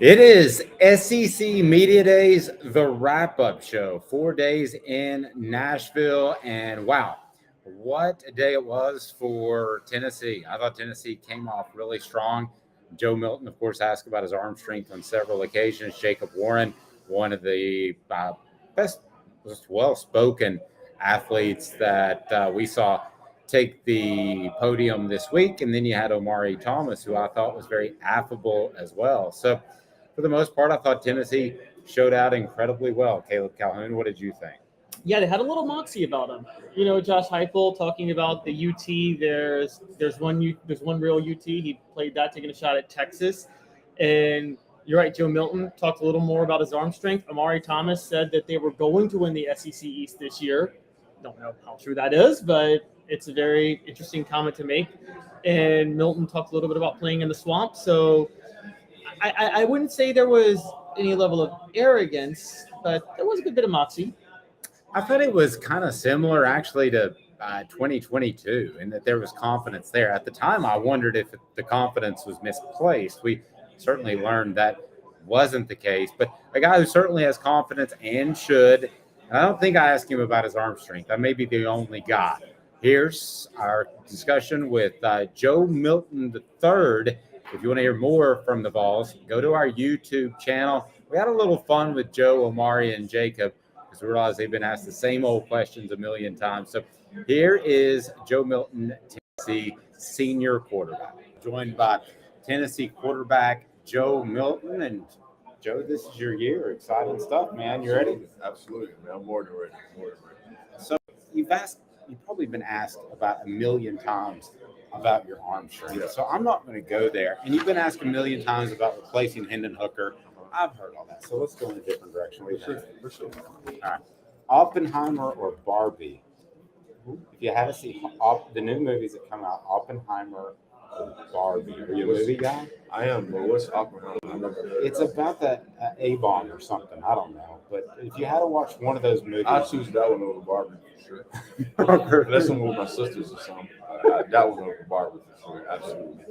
It is SEC Media Days, the wrap up show. 4 days in Nashville. And wow, what a day it was for Tennessee. I thought Tennessee came off really strong. Joe Milton, of course, asked about his arm strength on several occasions. Jacob Warren, one of the best, well spoken athletes that we saw take the podium this week. And then you had Omari Thomas, who I thought was very affable as well. So, for the most part, I thought Tennessee showed out incredibly well. Caleb Calhoun, what did you think? Yeah, they had a little moxie about them. You know, Josh Heupel talking about the UT. There's one real UT. He played that, taking a shot at Texas, and you're right. Joe Milton talked a little more about his arm strength. Omari Thomas said that they were going to win the SEC East this year. Don't know how true that is, but it's a very interesting comment to make. And Milton talked a little bit about playing in the swamp. So I wouldn't say there was any level of arrogance, but there was a good bit of moxie. I thought it was kind of similar actually to 2022 in that there was confidence there. At the time, I wondered if the confidence was misplaced. We certainly learned that wasn't the case, but a guy who certainly has confidence and should. And I don't think I asked him about his arm strength. I may be the only guy. Here's our discussion with Joe Milton III. If you want to hear more from the Vols, go to our YouTube channel. We had a little fun with Joe, Omari, and Jacob because we realized they've been asked the same old questions a million times. So here is Joe Milton, Tennessee senior quarterback, joined by Tennessee quarterback Joe Milton. And Joe, this is your year. Exciting stuff, man. You ready? Absolutely, man. I'm more than ready. So you've probably been asked about a million times about your arm strength. Yeah. So I'm not going to go there. And you've been asked a million times about replacing Hendon Hooker. I've heard all that. So let's go in a different direction. For sure. All right. Oppenheimer or Barbie? If you had to see the new movies that come out, Oppenheimer or Barbie, are you a movie guy? I am, but what's Oppenheimer? I never heard It's about that A-bomb or something. I don't know. But if you had to watch one of those movies, I choose that one over Barbie for sure. Unless I'm with my sisters or something. That one over Barbie for sure. Absolutely.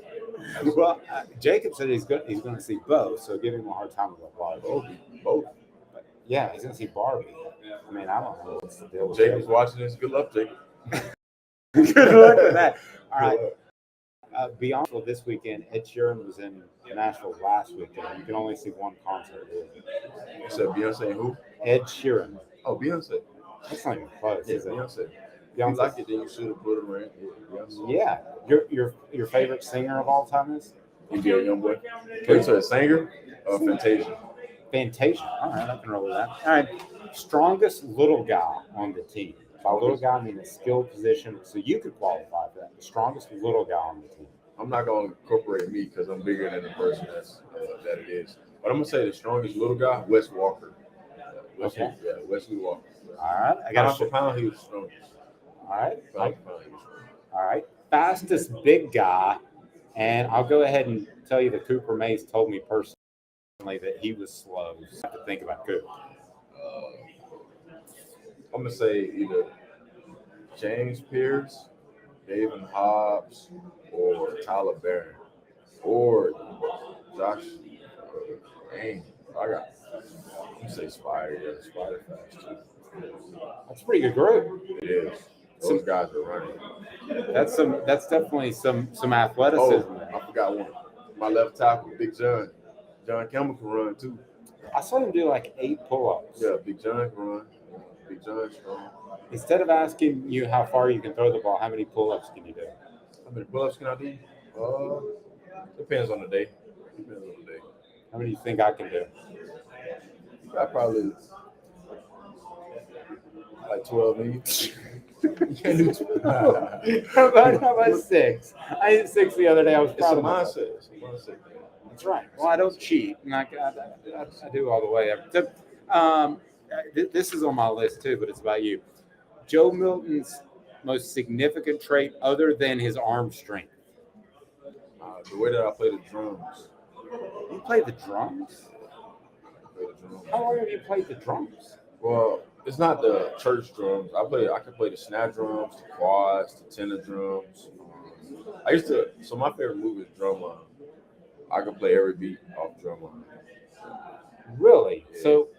Well, Jacob said he's going to see both, so give him a hard time about Barbie. Both. But yeah, he's going to see Barbie. I mean, I don't know what's the deal with Jacob's watching this. Good luck, Jacob. Good luck with that. All right. Beyond this weekend, Ed Sheeran was in Nashville last weekend. You can only see one concert here. You said Beyonce and who? Ed Sheeran. Oh, Beyonce. That's not even close, Yeah, is it? Beyonce. If Beyonce. you like it, then you should have put him in. Beyonce. Yeah. Your favorite singer of all time is? NBA young boy. Wait, so a singer? Fantasia. Fantasia. All right, I can roll with that. All right. Strongest little guy on the team. By little guy, I mean a skilled position, so you could qualify for that. The strongest little guy on the team. I'm not going to incorporate me because I'm bigger than the person that it is. But I'm going to say the strongest little guy, Wes Walker. Okay. Yeah, Wesley Walker. All right. I got Pound for pound, he was the strongest. All right. Pound for pound, he was the strongest. All right. Fastest big guy. And I'll go ahead and tell you that Cooper Mays told me personally that he was slow. You just have to think about Cooper. I'm going to say either James Pierce, David Hobbs, or Tyler Barron, or Josh. Dang, I'm going to say Spider. Yeah, Spider fast too. That's a pretty good group. It is. Those guys are running. That's definitely some athleticism. Oh, I forgot one. My left tackle, Big John. John Campbell can run too. I saw him do like 8 pull-ups. Yeah, Big John can run. Big John's strong. Instead of asking you how far you can throw the ball, how many pull-ups can you do? How many pull-ups can I do? Depends on the day. How many do you think I can do? I probably like 12 each. You can't do 12. How about 6? I did 6 the other day. I was It's a proud of myself. mindset. It's a mindset. That's right. Well, I don't cheat, and I do all the way up. So, this is on my list too, but it's about you. Joe Milton's most significant trait, other than his arm strength. The way that I play the drums. You play the drums? How long have you played the drums? Well, it's not the church drums. I can play the snare drums, the quads, the tenor drums. So my favorite move is Drumline. I can play every beat off drum line. Really? So,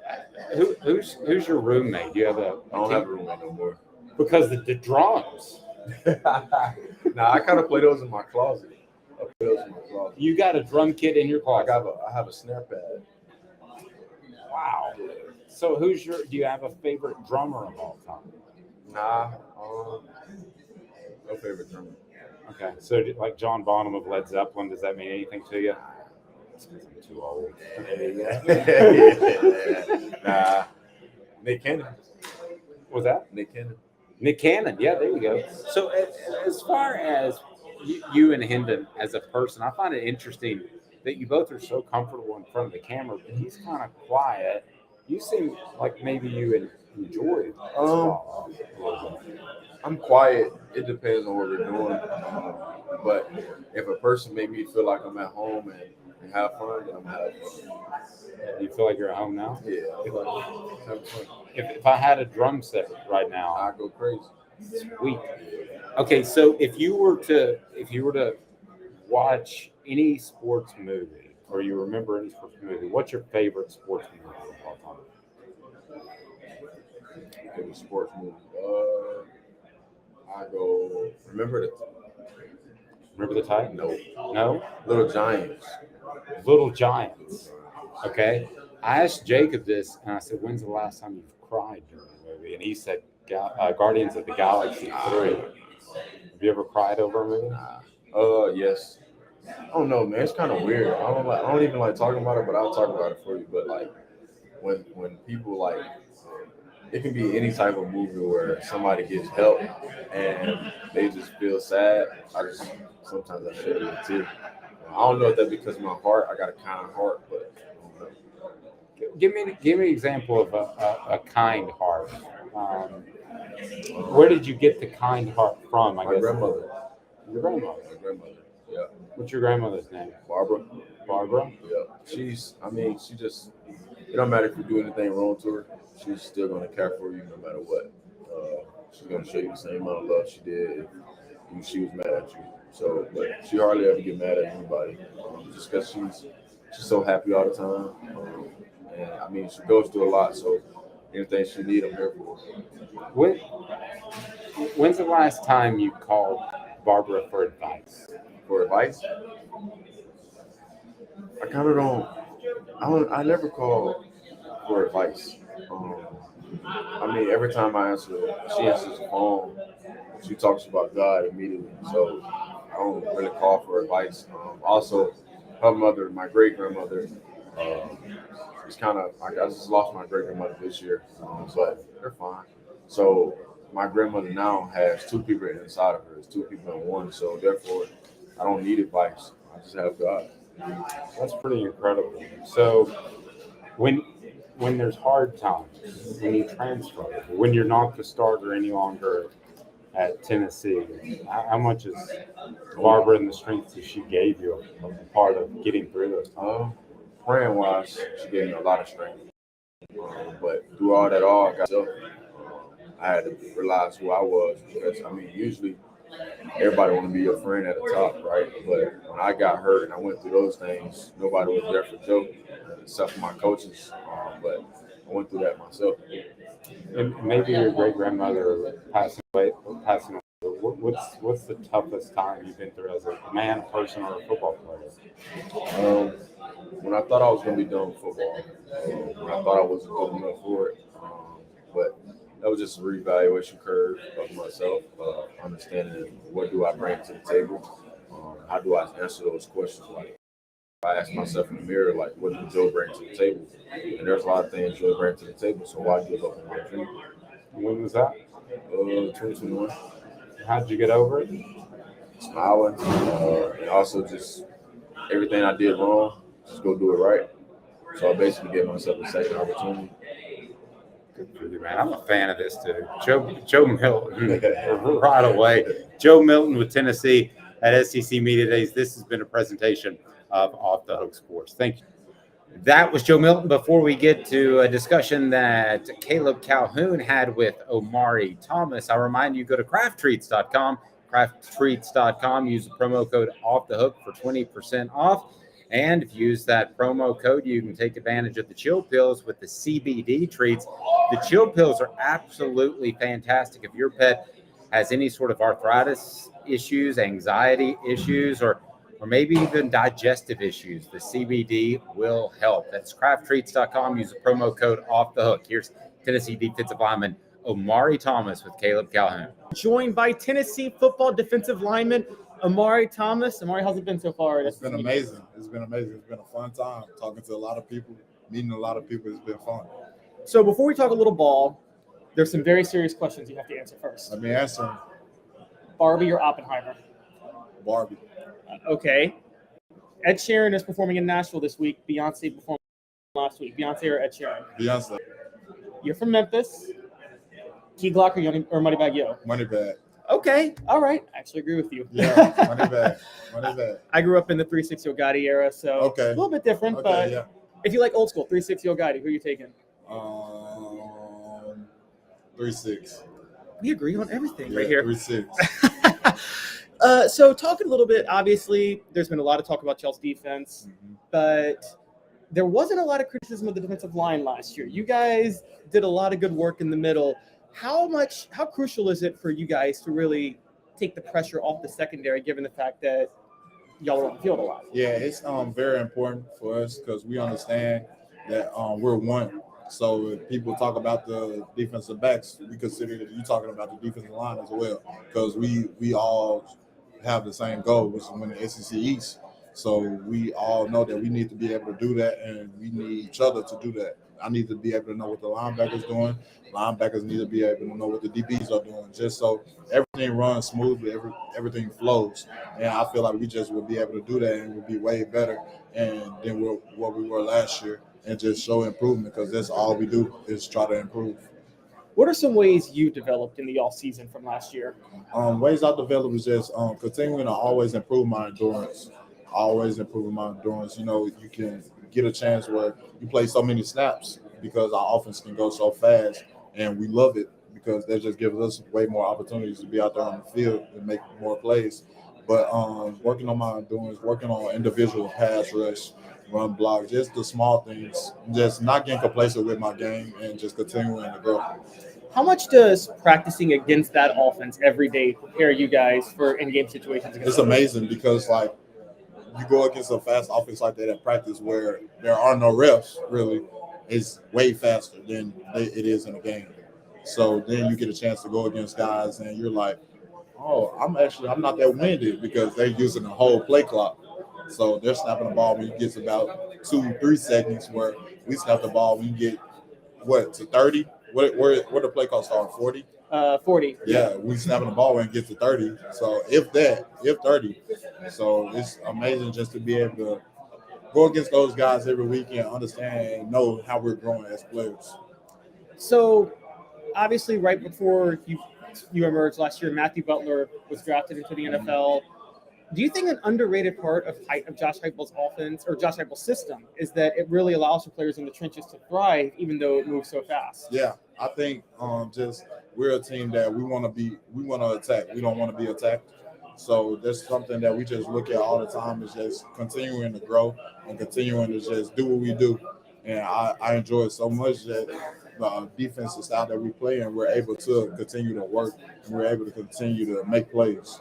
who's your roommate? Do you have I don't have a roommate no more. Because the drums. Nah, I kind of play those in my closet. I play those in my closet. You got a drum kit in your closet. I have a snare pad. Wow. So do you have a favorite drummer of all time? Nah, no favorite drummer. Okay. So like John Bonham of Led Zeppelin, does that mean anything to you? I'm too old. Nah. Nick Cannon. What was that? Nick Cannon. Nick Cannon. Yeah, there you go. So as far as you and Hendon as a person, I find it interesting that you both are so comfortable in front of the camera, but he's kind of quiet. You seem like maybe you enjoy I'm quiet. It depends on what we're doing. But if a person made me feel like I'm at home and have fun, then I'm having fun. You feel like you're at home now? Yeah. I feel like having fun. If I had a drum set right now, I'd go crazy. Sweet. Okay, so if you were to watch any sports movie, or you remember any sports movie, what's your favorite sports movie of all time? Favorite sports movie? I go. Remember the Titans? No. Little Giants. Little Giants. Okay. I asked Jacob this, and I said, "When's the last time you've cried during a movie?" And he said, "Guardians of the Galaxy 3." Have you ever cried over a movie? Yes. I don't know, man. It's kind of weird. I don't even like talking about it, but I'll talk about it for you. But like, when people like, it can be any type of movie where somebody gets help and they just feel sad. Sometimes I shed a tear. I don't know if that's because of my heart. I got a kind heart, but I don't know. Give me an example of a kind heart. Where did you get the kind heart from? I guess Grandmother. Your grandmother. My grandmother. Yeah. What's your grandmother's name? Barbara. Barbara. Yeah. She just. It don't matter if you do anything wrong to her. She's still gonna care for you no matter what. She's gonna show you the same amount of love she did if she was mad at you. So, but she hardly ever get mad at anybody, just because she's so happy all the time. And I mean, she goes through a lot, so anything she needs, I'm here for. When's the last time you called Barbara for advice? For advice? I kind of don't. I never call for advice. I mean, every time she answers the phone, she talks about God immediately. So I don't really call for advice. Also, her mother, my great grandmother, it's kind of. I just lost my great grandmother this year, but they're fine. So my grandmother now has two people inside of her. It's two people in one. So therefore, I don't need advice. I just have God. That's pretty incredible. So when there's hard times, when you transfer, when you're not the starter any longer at Tennessee, how much is Barbara and the strength that she gave you a part of getting through those times? Praying wise, she gave me a lot of strength. But through all that, I got myself. I had to realize who I was because I mean, usually everybody want to be your friend at the top, right? But when I got hurt and I went through those things, nobody was there for Joe except for my coaches. But I went through that myself. And maybe your great grandmother passing away. What's the toughest time you've been through as a man, a person, or a football player? When I thought I was going to be done with football, when I thought I wasn't good enough for it, but that was just a reevaluation curve of myself, understanding what do I bring to the table, how do I answer those questions. Like I ask myself in the mirror, like, what did Joe bring to the table? And there's a lot of things Joe bring to the table, so why give up on my dream? When was that? 2021. How did you get over it? Smiling, and also just everything I did wrong, just go do it right. So I basically gave myself a second opportunity. Good for you, man. I'm a fan of this too. Joe Milton, right away. Joe Milton with Tennessee at SEC Media Days. This has been a presentation of Off the Hook Sports. Thank you. That was Joe Milton. Before we get to a discussion that Caleb Calhoun had with Omari Thomas, I remind you, go to crafttreats.com. Crafttreats.com. Use the promo code Off the Hook for 20% off. And if you use that promo code, you can take advantage of the chill pills with the CBD treats. The chill pills are absolutely fantastic. If your pet has any sort of arthritis issues, anxiety issues, or maybe even digestive issues, the CBD will help. That's crafttreats.com. Use the promo code Off the Hook. Here's Tennessee defensive lineman Omari Thomas with Caleb Calhoun. Joined by Tennessee football defensive lineman Omari Thomas. Omari, how's it been so far? It's been amazing. It's been amazing. It's been a fun time talking to a lot of people, meeting a lot of people. It's been fun. So before we talk a little ball, there's some very serious questions you have to answer first. Let me answer them. Barbie or Oppenheimer? Barbie. Okay. Ed Sheeran is performing in Nashville this week. Beyonce performed last week. Beyonce or Ed Sheeran? Beyonce. You're from Memphis. Key Glock or Moneybag Yo? Moneybag. Okay. All right. I actually agree with you. Yeah, Moneybag. Moneybag. I grew up in the 360 Gotti era, so Okay. a little bit different. Okay, but yeah. if you like old school, 360 Gotti, who are you taking? 3-6. We agree on everything Yeah, right here. 3-6. So talking a little bit, obviously, there's been a lot of talk about Chelsea's defense, but there wasn't a lot of criticism of the defensive line last year. You guys did a lot of good work in the middle. How crucial is it for you guys to really take the pressure off the secondary, given the fact that y'all are on the field a lot? Yeah, it's very important for us because we understand that we're one. So if people talk about the defensive backs, we consider that you talking about the defensive line as well, because we all have the same goal, which is win the SEC East. So we all know that we need to be able to do that, and we need each other to do that. I need to be able to know what the linebackers doing. Linebackers need to be able to know what the DBs are doing, just so everything runs smoothly, everything flows. And I feel like we just will be able to do that, and we'll be way better than what we were last year, and just show improvement, because that's all we do is try to improve. What are some ways you developed in the off season from last year? Ways I developed is just continuing to always improve my endurance. Always improving my endurance. You know, you can get a chance where you play so many snaps because our offense can go so fast, and we love it because that just gives us way more opportunities to be out there on the field and make more plays. But working on my endurance, working on individual pass rush, run block, just the small things, just not getting complacent with my game and just continuing to grow. How much does practicing against that offense every day prepare you guys for in-game situations? It's amazing because, like, you go against a fast offense like that at practice where there are no refs, really, it's way faster than it is in a game. So then you get a chance to go against guys and you're like, oh, I'm not that winded because they're using the whole play clock. So they're snapping the ball when you get to about 2-3 seconds, where we snap the ball when you get, to 30? Where the play call start, 40? 40. Yeah, we snapping the ball when it gets to 30. So if 30. So it's amazing just to be able to go against those guys every week and understand and know how we're growing as players. So obviously right before you emerged last year, Matthew Butler was drafted into the NFL. Do you think an underrated part of Josh Heupel's offense or Josh Heupel's system is that it really allows for players in the trenches to thrive, even though it moves so fast? Yeah, I think just we're a team that we want to attack. We don't want to be attacked. So that's something that we just look at all the time, is just continuing to grow and continuing to just do what we do. And I enjoy it so much that the defensive style that we play, and we're able to continue to work, and we're able to continue to make plays.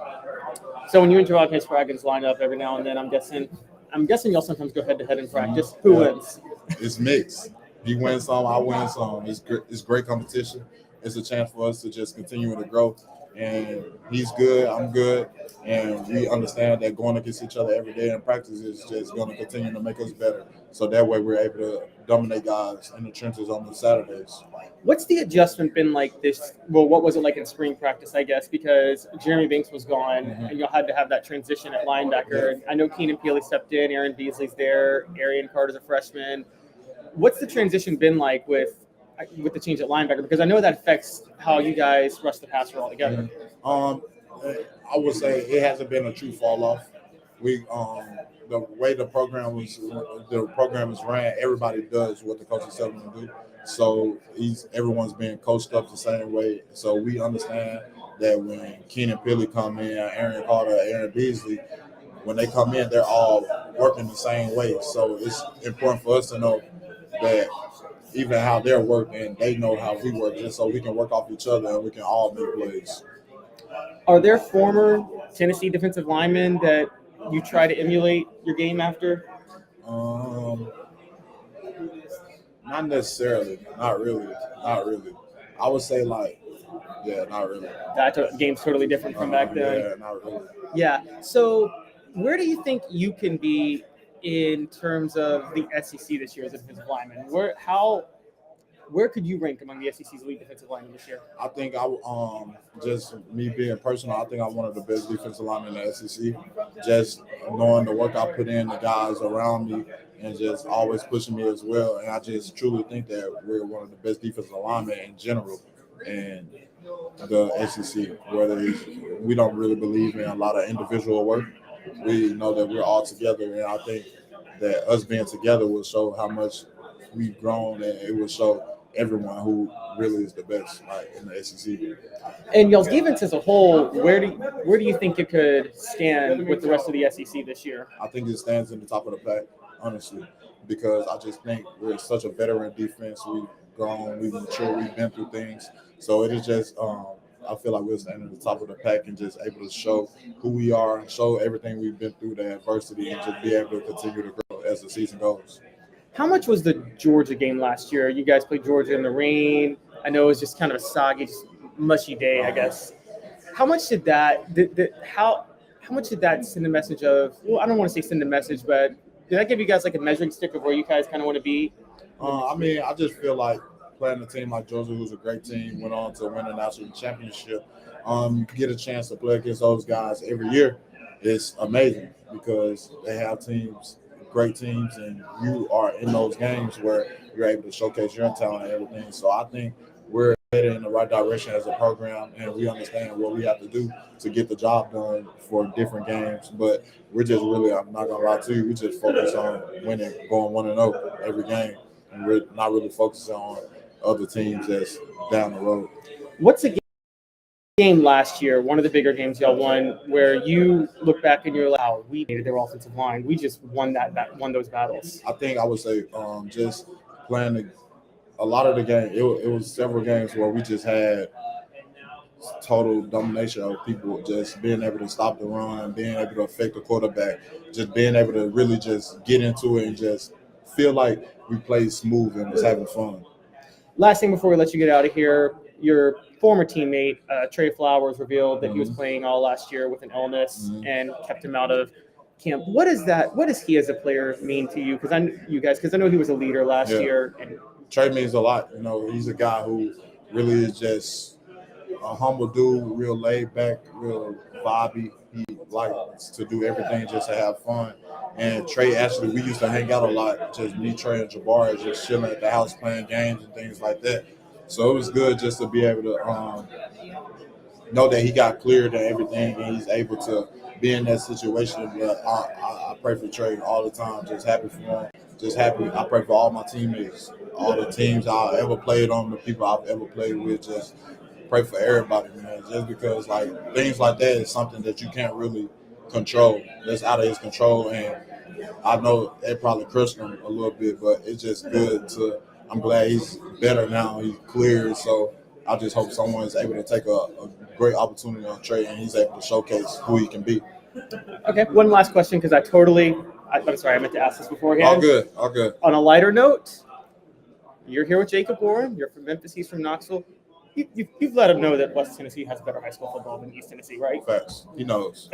So when you and Gerard Pitts Dragons line up every now and then, I'm guessing y'all sometimes go head-to-head in practice. Who wins? It's mixed. He wins some, I win some. It's great competition. It's a chance for us to just continue to grow. And he's good, I'm good, and we understand that going against each other every day in practice is just going to continue to make us better. So that way we're able to dominate guys in the trenches on the Saturdays. What's the adjustment been like this? Well, what was it like in spring practice, I guess, because Jeremy Banks was gone and you had to have that transition at linebacker. Yeah. I know Keenan Peely stepped in, Aaron Beasley's there, Arian Carter's a freshman. What's the transition been like with the change at linebacker? Because I know that affects how you guys rush the passer altogether. I would say it hasn't been a true fall off. We the way the program is ran, everybody does what the coaches tell them to do. So everyone's being coached up the same way. So we understand that when Keenan Peely come in, Aaron Carter, Aaron Beasley, when they come in, they're all working the same way. So it's important for us to know that even how they're working, they know how we work, just so we can work off each other and we can all make plays. Are there former Tennessee defensive linemen that you try to emulate your game after? Not necessarily. Not really. I would say not really. That game's totally different from back then. Yeah, not really. Yeah. So where do you think you can be in terms of the SEC this year as a defensive lineman? Where could you rank among the SEC's elite defensive linemen this year? I think just me being personal, I think I'm one of the best defensive linemen in the SEC. Just knowing the work I put in, the guys around me, and just always pushing me as well. And I just truly think that we're one of the best defensive linemen in general in the SEC. We don't really believe in a lot of individual work. We know that we're all together, and I think that us being together will show how much we've grown, and it will show everyone who really is the best, in the SEC. And y'all's defense as a whole, where do you think it could stand with the rest of the SEC this year? I think it stands in the top of the pack, honestly, because I just think we're such a veteran defense. We've grown, we've matured, we've been through things. So it is just, I feel like we're standing at the top of the pack and just able to show who we are and show everything we've been through, the adversity, and just be able to continue to grow as the season goes. How much was the Georgia game last year? You guys played Georgia in the rain. I know it was just kind of a soggy, just mushy day, I guess. How much did that how much did that send a message of? Well, I don't want to say send a message, but did that give you guys like a measuring stick of where you guys kind of want to be? I just feel like playing a team like Georgia, who's a great team, went on to win a national championship. Get a chance to play against those guys every year. It's amazing because they have great teams, and you are in those games where you're able to showcase your talent and everything. So I think we're headed in the right direction as a program, and we understand what we have to do to get the job done for different games. But we're just really, I'm not going to lie to you, we just focus on winning, going 1-0 every game, and we're not really focusing on other teams that's down the road. What's a game last year, one of the bigger games y'all won, where you look back and you're like, "Wow, we needed their offensive line. We just won won those battles." I think I would say just playing a lot of the game. It was several games where we just had total domination of people, just being able to stop the run, being able to affect the quarterback, just being able to really just get into it and just feel like we played smooth and was having fun. Last thing before we let you get out of here, your former teammate, Trey Flowers, revealed that he was playing all last year with an illness and kept him out of camp. What does he as a player mean to you? Because I know he was a leader last year. And Trey means a lot. He's a guy who really is just a humble dude, real laid back, real vibey. He likes to do everything just to have fun. And Trey, actually, we used to hang out a lot, just me, Trey, and Jabari, just chilling at the house playing games and things like that. So it was good just to be able to know that he got cleared and everything, and he's able to be in that situation. But I pray for Trey all the time, just happy for him, just happy. I pray for all my teammates, all the teams I ever played on, the people I've ever played with, just pray for everybody, man, just because things like that is something that you can't really control. That's out of his control, and I know it probably crushed him a little bit, but it's just good I'm glad he's better now. He's clear, so I just hope someone is able to take a great opportunity on Trey and he's able to showcase who he can be. Okay, one last question because I'm sorry, I meant to ask this beforehand. All good. On a lighter note, you're here with Jacob Warren. You're from Memphis. He's from Knoxville. You've let him know that West Tennessee has better high school football than East Tennessee, right? Facts. He knows.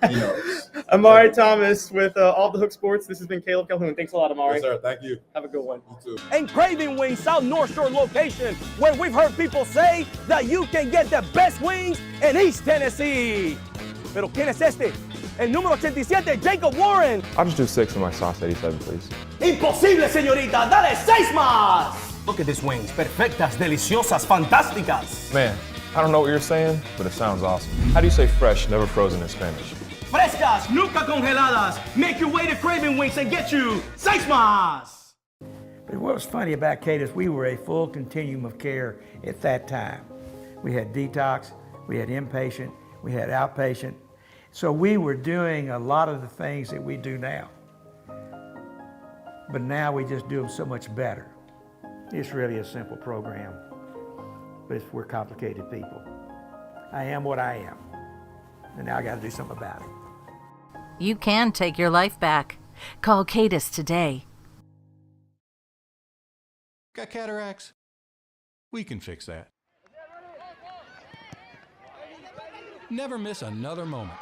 He knows. Omari Thomas with All the Hook Sports. This has been Caleb Calhoun. Thanks a lot, Omari. Yes, sir. Thank you. Have a good one. You too. And Craving Wings, South North Shore location, where we've heard people say that you can get the best wings in East Tennessee. Pero ¿quién es este? El número 87, Jacob Warren. I'll just do 6 of my sauce 87, please. Imposible, señorita. Dale 6 más. Look at these wings. Perfectas, deliciosas, fantásticas. Man, I don't know what you're saying, but it sounds awesome. How do you say fresh, never frozen in Spanish? Frescas, nunca congeladas. Make your way to Craving Wings and get you 6 más. But what was funny about Kate is we were a full continuum of care at that time. We had detox, we had inpatient, we had outpatient, So we were doing a lot of the things that we do now. But now we just do them so much better. It's really a simple program, but we're complicated people. I am what I am, and now I got to do something about it. You can take your life back. Call Cadis today. Got cataracts? We can fix that. Never miss another moment.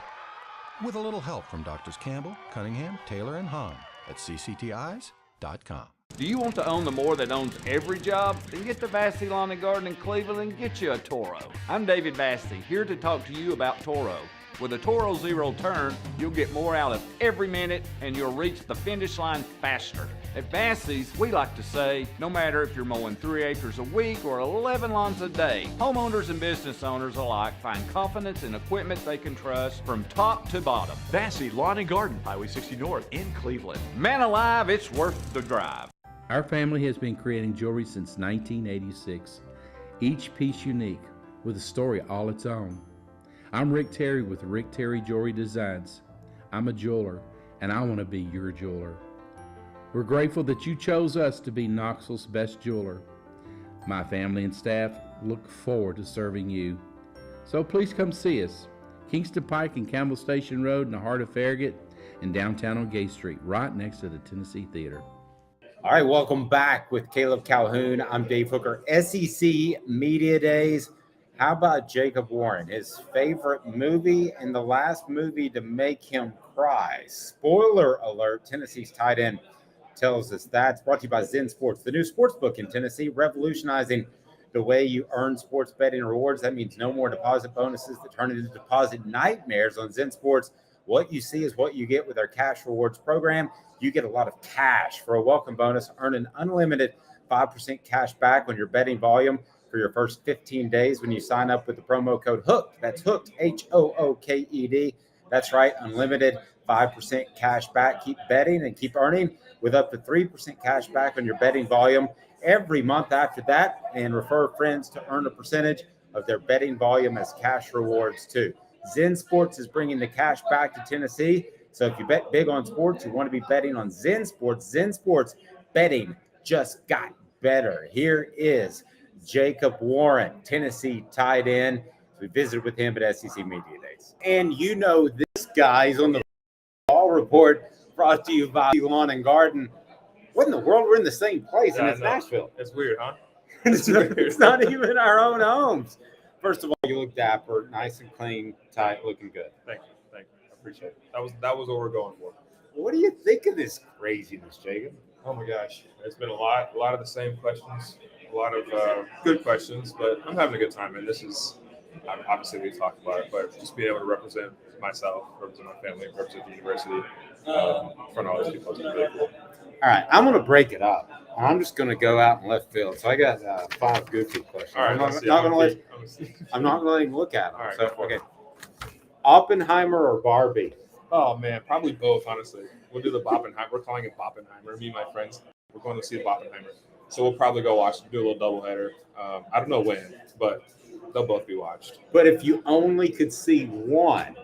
With a little help from Doctors Campbell, Cunningham, Taylor, and Hahn at cctis.com. Do you want to own the more that owns every job? Then get to Vassey Lawn and Garden in Cleveland and get you a Toro. I'm David Vassey, here to talk to you about Toro. With a Toro Zero Turn, you'll get more out of every minute and you'll reach the finish line faster. At Vassey's, we like to say, no matter if you're mowing 3 acres a week or 11 lawns a day, homeowners and business owners alike find confidence in equipment they can trust from top to bottom. Vassey Lawn and Garden, Highway 60 North in Cleveland. Man alive, it's worth the drive. Our family has been creating jewelry since 1986, each piece unique with a story all its own. I'm Rick Terry with Rick Terry Jewelry Designs. I'm a jeweler, and I want to be your jeweler. We're grateful that you chose us to be Knoxville's best jeweler. My family and staff look forward to serving you. So please come see us. Kingston Pike and Campbell Station Road in the heart of Farragut and downtown on Gay Street, right next to the Tennessee Theater. All right, welcome back with Caleb Calhoun. I'm Dave Hooker. SEC Media Days. How about Jacob Warren? His favorite movie and the last movie to make him cry. Spoiler alert, Tennessee's tight end tells us that's brought to you by Zen Sports, the new sports book in Tennessee, revolutionizing the way you earn sports betting rewards. That means no more deposit bonuses that turn into deposit nightmares on Zen Sports. What you see is what you get with our cash rewards program. You get a lot of cash for a welcome bonus. Earn an unlimited 5% cash back on your betting volume for your first 15 days when you sign up with the promo code HOOKED. That's HOOKED, HOOKED. That's right, unlimited 5% cash back. Keep betting and keep earning with up to 3% cash back on your betting volume every month after that, and refer friends to earn a percentage of their betting volume as cash rewards too. Zen Sports is bringing the cash back to Tennessee. So if you bet big on sports, you want to be betting on Zen Sports. Zen Sports betting just got better. Here is Jacob Warren, Tennessee tight end. We visited with him at SEC Media Days. And you know this guy is on the Ball Report, brought to you by Lawn and Garden. What in the world? We're in the same place, and it's Nashville. It's weird, huh? It's not even our own homes. First of all, you look dapper, nice and clean, tight, looking good. Thank you. I appreciate it. That was what we're going for. What do you think of this craziness, Jacob? Oh my gosh, it's been a lot of the same questions, a lot of good questions, but I'm having a good time. And this is obviously we talked about it, but just being able to represent myself, represent my family, represent the university in front of all these people is really cool. All right, I'm going to break it up. I'm just going to go out in left field. So I got 5 goofy questions. All right, I'm not going to let you look at them. All right, so, okay. Oppenheimer or Barbie? Oh man, probably both. Honestly, we'll do the Boppenheimer. We're calling it Boppenheimer. Me and my friends, we're going to see the Boppenheimer. So we'll probably go watch, do a little doubleheader. I don't know when, but they'll both be watched. But if you only could see one,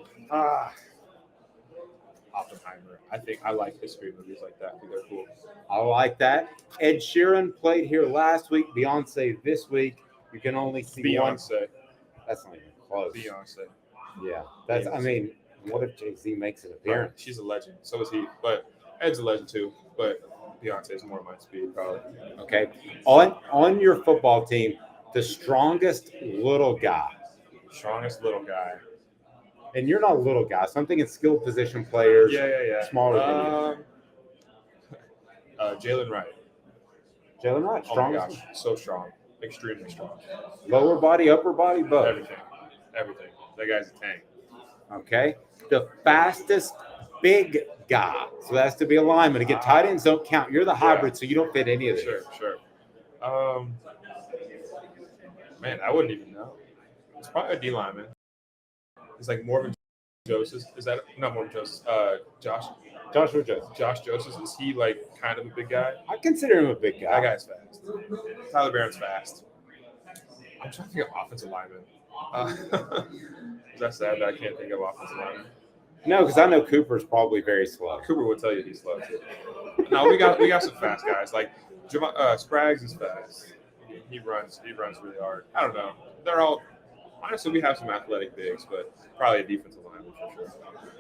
Oppenheimer. I think I like history movies like that. I think they're cool. I like that. Ed Sheeran played here last week. Beyonce this week. You can only see one. Beyonce. That's not even close. Beyonce. Yeah. That's. Beyonce. I mean, what if Jay-Z makes an appearance? She's a legend. So is he. But Ed's a legend too. But Beyonce is more my speed, probably. Okay. On your football team, the strongest little guy. Strongest little guy. And you're not a little guy. So I'm thinking skilled position players. Yeah. Smaller than you. Jalen Wright. Jalen Wright, strong. Oh my gosh, so strong. Extremely strong. Lower body, upper body, both. Everything. That guy's a tank. Okay. The fastest big guy. So that has to be a lineman. Again, tight ends don't count. You're the hybrid, so you don't fit any of these. Sure. Man, I wouldn't even know. It's probably a D lineman. It's like Morgan Joseph. Is that not Morgan Joseph? Joshua Joseph. Josh Joseph. Is he like kind of a big guy? I consider him a big guy. That guy's fast. Tyler Barron's fast. I'm trying to think of offensive lineman. Is that sad that I can't think of offensive lineman? No, because I know Cooper's probably very slow. Cooper would tell you he's slow too. No, we got some fast guys. Like Sprags is fast. He runs really hard. I don't know. They're all honestly. We have some athletic bigs, but probably a defensive lineman for sure.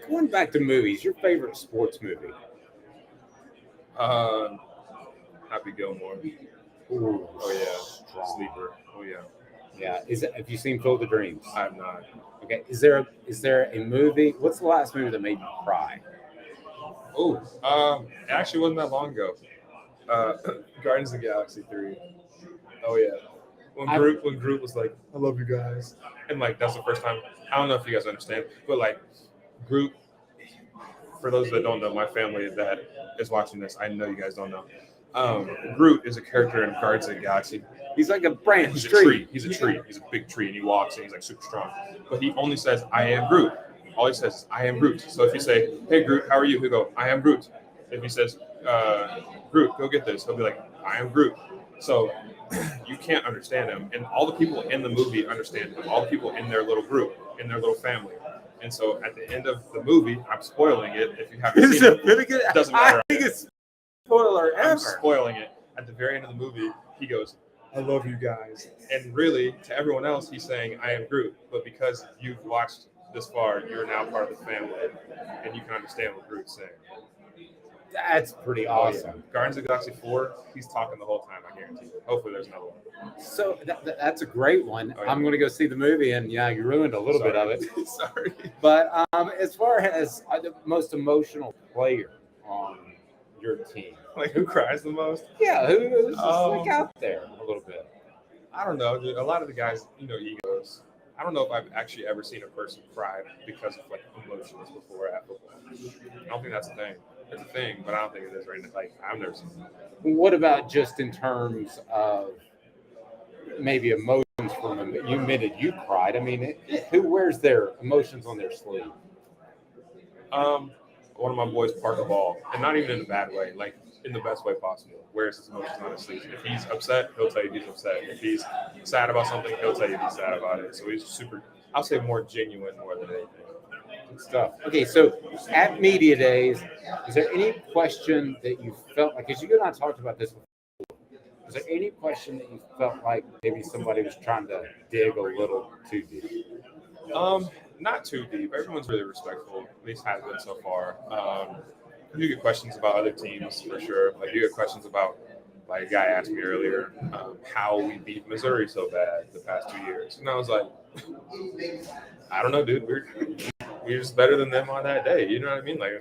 Going back to movies, your favorite sports movie? Happy Gilmore. Ooh, Oh yeah, strong. Sleeper. Oh yeah. Yeah. Have you seen Field of Dreams? I have not. Okay. Is there a movie? What's the last movie that made you cry? Oh, it actually wasn't that long ago. Guardians of the Galaxy 3. Oh yeah. When Groot was like, "I love you guys," and like that's the first time. I don't know if you guys understand, but like Groot. For those that don't know, my family that is watching this, I know you guys don't know. Groot is a character in Guardians of the Galaxy. He's like a branch He's a tree. tree. He's a tree. He's a big tree, and he walks, and he's like super strong. But he only says, "I am Groot." All he says is, "I am Groot." So if you say, "Hey Groot, how are you?" He'll go, "I am Groot." If he says, "Groot, go get this," he'll be like, "I am Groot." So you can't understand him, and all the people in the movie understand him. All the people in their little group, in their little family. And so at the end of the movie, I'm spoiling it. If you haven't seen it, it doesn't matter. I think it's spoiler ever. I'm spoiling it. At the very end of the movie, he goes, "I love you guys." And really, to everyone else, he's saying, "I am Groot." But because you've watched this far, you're now part of the family, and you can understand what Groot's saying. That's pretty awesome. Oh, yeah. Guardians of the Galaxy 4, he's talking the whole time, I guarantee you. Hopefully there's another one. So that's a great one. Oh, yeah. I'm going to go see the movie, and yeah, you ruined a little bit of it. Sorry. But as far as the most emotional player on your team, Like, who cries the most? yeah, who's just like out there a little bit? I don't know, dude. A lot of the guys, egos. I don't know if I've actually ever seen a person cry because of, like, emotions before at football. I don't think that's a thing. It's a thing, but I don't think it is right now. Like, I've never seen it. What about just in terms of maybe emotions from them? You admitted you cried. I mean, who wears their emotions on their sleeve? One of my boys, Parker Ball, and not even in a bad way, like in the best way possible, wears his emotions on his sleeve. If he's upset, he'll tell you he's upset. If he's sad about something, he'll tell you he's sad about it. So he's super, I'll say more genuine more than anything. Good stuff. Okay, so at Media Days, is there any question that you felt like, because you and I talked about this before, is there any question that you felt like maybe somebody was trying to dig a little too deep? Not too deep. Everyone's really respectful, at least has been so far. You get questions about other teams for sure. Like, you get questions about, like, a guy asked me earlier how we beat Missouri so bad the past 2 years. And I was like, I don't know, dude. We're just better than them on that day. You know what I mean? Like,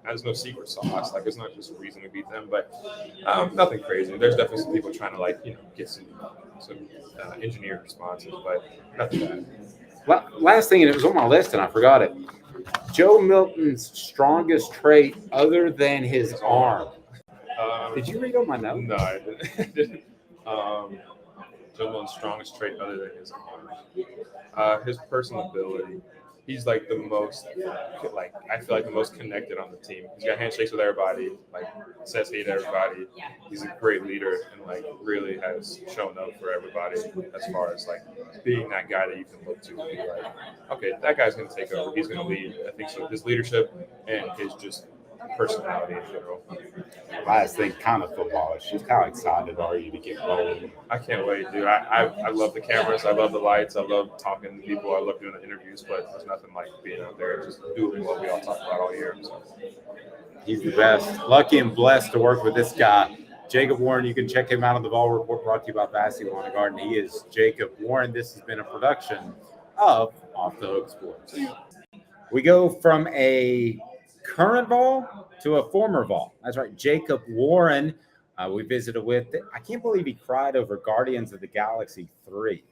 there's no secret sauce. Like, it's not just a reason we beat them, but nothing crazy. There's definitely some people trying to, like, get some engineered responses, but nothing bad. Well, last thing, and it was on my list and I forgot it. Joe Milton's strongest trait other than his arm. Did you read on my note? No, I didn't. Joe Milton's strongest trait other than his arm. His personability. He's like the most, like, I feel like the most connected on the team. He's got handshakes with everybody, like, says hey to everybody. He's a great leader and, like, really has shown up for everybody as far as, like, being that guy that you can look to and be like, okay, that guy's going to take over. He's going to lead. I think so. His leadership and his just personality in general. Last thing, kind of footballish. Just how excited are you to get rolling? I can't wait, dude. I love the cameras. I love the lights. I love talking to people. I love doing the interviews, but there's nothing like being out there and just doing what we all talk about all year. So. He's the best. Lucky and blessed to work with this guy. Jacob Warren, you can check him out on the Vol Report, brought to you by Vassy Lawn and Garden. He is Jacob Warren. This has been a production of Off the Hook Sports. We go from a current Vol to a former Vol. That's right, Jacob Warren. We visited with. I can't believe he cried over Guardians of the Galaxy 3.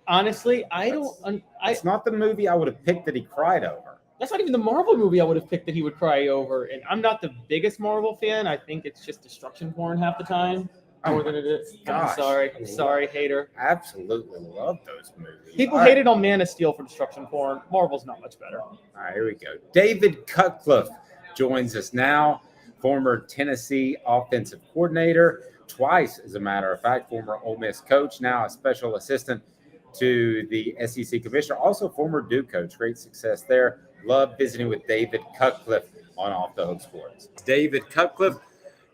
Honestly, It's not the movie I would have picked that he cried over. That's not even the Marvel movie I would have picked that he would cry over. And I'm not the biggest Marvel fan. I think it's just destruction porn half the time. More than it is. Gosh. I'm sorry, hater. Absolutely love those movies. People hated on Man of Steel for destruction porn. Marvel's not much better. All right, here we go. David Cutcliffe joins us now, former Tennessee offensive coordinator, twice, as a matter of fact, former Ole Miss coach, now a special assistant to the SEC commissioner, also former Duke coach. Great success there. love visiting with David Cutcliffe on Off the Hook Sports. David Cutcliffe,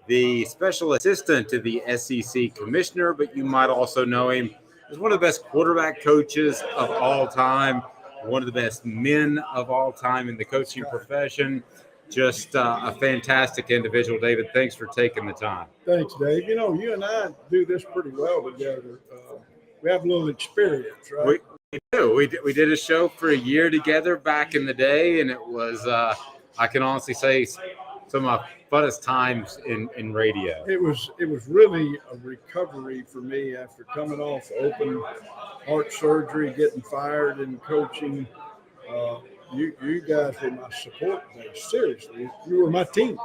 the special assistant to the SEC commissioner, but you might also know him as one of the best quarterback coaches of all time, one of the best men of all time in the coaching profession. Just a fantastic individual. David, thanks for taking the time. Thanks, Dave. You know, you and I do this pretty well together. We have a little experience, right? We do. We did a show for a year together back in the day, and it was, I can honestly say, some of my funnest times in radio. It was really a recovery for me after coming off open heart surgery, getting fired and coaching. You guys were my support base. Seriously, you were my team.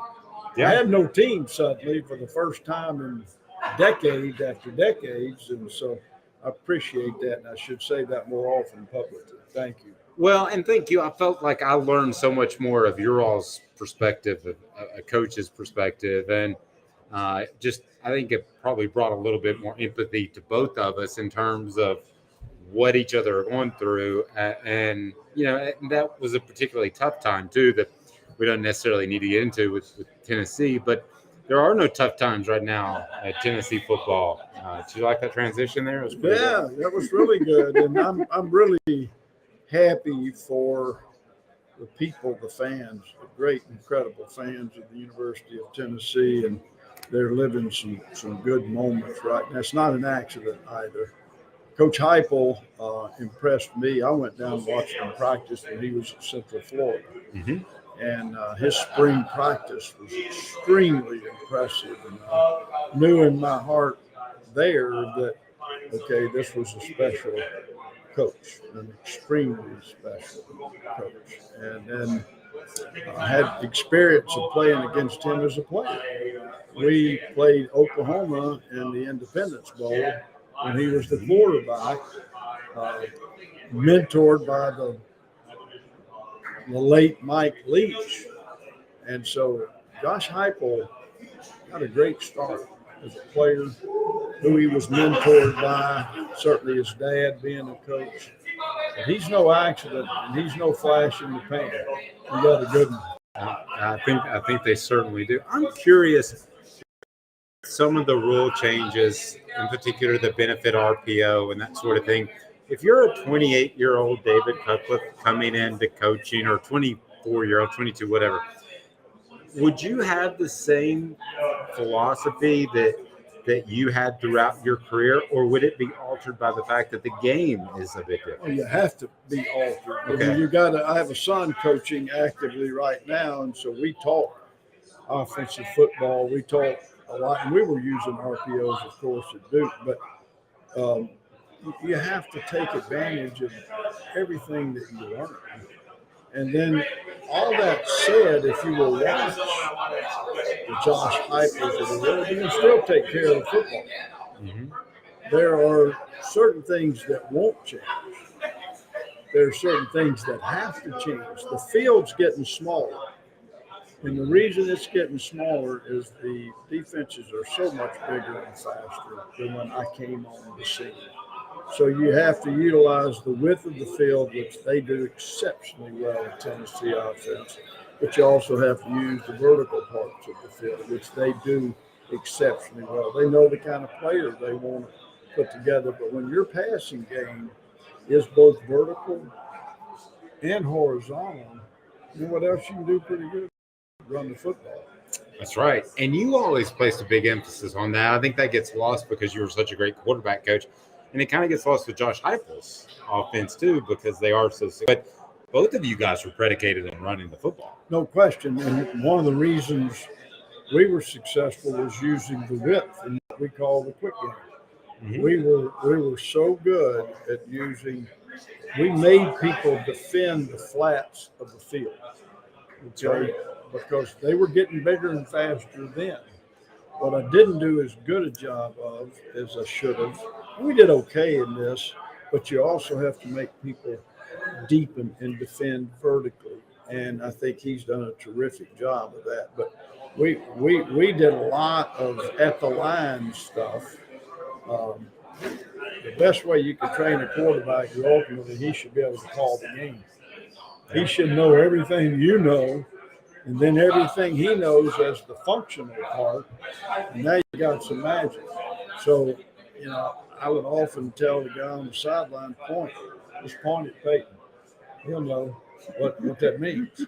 Yeah. I had no team suddenly for the first time in decades after decades, and so I appreciate that, and I should say that more often publicly. Thank you. Well, and thank you. I felt like I learned so much more of your all's perspective, a coach's perspective, and I think it probably brought a little bit more empathy to both of us in terms of what each other are going through, and that was a particularly tough time too that we don't necessarily need to get into with Tennessee, but there are no tough times right now at Tennessee football. Did you like that transition there? It was good. That was really good, and I'm really happy for the people, the fans, the great, incredible fans of the University of Tennessee, and they're living some good moments right now. It's not an accident either. Coach Heupel impressed me. I went down and watched him practice when he was at Central Florida. Mm-hmm. And his spring practice was extremely impressive. And I knew in my heart there that, okay, this was a special coach, an extremely special coach. And then I had experience of playing against him as a player. We played Oklahoma in the Independence Bowl when he was the quarterback, mentored by the late Mike Leach. And so Josh Heupel got a great start as a player, who he was mentored by, certainly his dad being a coach. But he's no accident, and he's no flash in the pan. He got a good one. I think they certainly do. I'm curious, some of the rule changes, in particular the benefit RPO and that sort of thing. If you're a 28-year-old David Cutcliffe coming into coaching, or 24-year-old, 22, whatever, would you have the same philosophy that you had throughout your career, or would it be altered by the fact that the game is a bit different? Well, you have to be altered. Okay. I mean, I have a son coaching actively right now, and so we talk offensive football. We talk a lot, and we were using RPOs, of course, at Duke, but you have to take advantage of everything that you learn. And then all that said, if you will watch the Josh Heupels of the world, you can still take care of the football. Mm-hmm. There are certain things that won't change. There are certain things that have to change. The field's getting smaller. And the reason it's getting smaller is the defenses are so much bigger and faster than when I came on the scene. So you have to utilize the width of the field, which they do exceptionally well in Tennessee offense, but you also have to use the vertical parts of the field, which they do exceptionally well. They know the kind of player they want to put together, but when your passing game is both vertical and horizontal, you know what else you can do pretty good? Run the football. That's right. And you always placed a big emphasis on that. I think that gets lost because you were such a great quarterback coach. And it kind of gets lost with Josh Heupel's offense, too, because they are so – but both of you guys were predicated on running the football. No question. And one of the reasons we were successful was using the width in what we call the quick game. Mm-hmm. We were so good at using – we made people defend the flats of the field. Okay? Because they were getting bigger and faster then. What I didn't do as good a job of as I should have. We did okay in this, but you also have to make people deepen and defend vertically. And I think he's done a terrific job of that. But we did a lot of at the line stuff. The best way you can train a quarterback is ultimately he should be able to call the game. He should know everything you know, and then everything he knows as the functional part. And now you got some magic. So, I would often tell the guy on the sideline, just point at Peyton. He'll know what that means.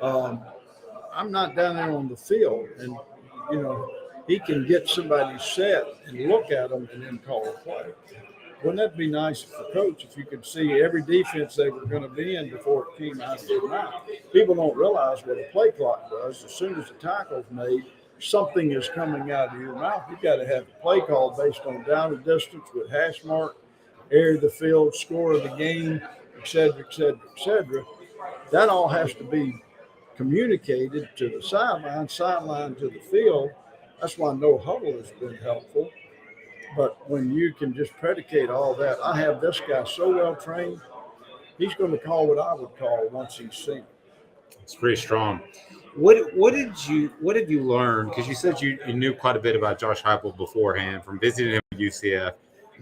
I'm not down there on the field, and he can get somebody set and look at them and then call a play. Wouldn't that be nice for coach if you could see every defense they were going to be in before it came out of their mouth? People don't realize what a play clock does. As soon as the tackle's made, something is coming out of your mouth. You've got to have a play call based on down and distance with hash mark, area of the field, score of the game, et cetera, et cetera, et cetera. That all has to be communicated to the sideline to the field. That's why no huddle has been helpful. But when you can just predicate all that, I have this guy so well trained, he's going to call what I would call once he's seen. It's pretty strong. What have you learned? Because you said you knew quite a bit about Josh Heupel beforehand from visiting him at UCF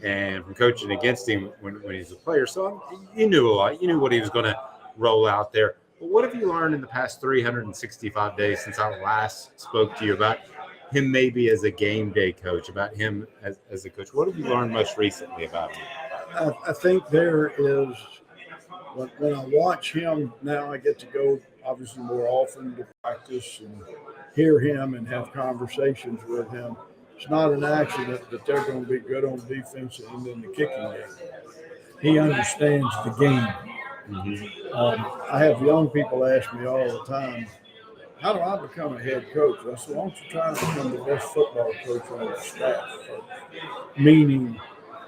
and from coaching against him when he was a player. So you knew a lot. You knew what he was going to roll out there. But what have you learned in the past 365 days since I last spoke to you about him maybe as a game day coach, about him as a coach? What have you learned most recently about him? I think there is, when I watch him now, I get to go obviously more often to practice and hear him and have conversations with him. It's not an accident that they're going to be good on defense and in the kicking game. He understands the game. Mm-hmm. I have young people ask me all the time, how do I become a head coach? I said, why don't you try to become the best football coach on your staff? Meaning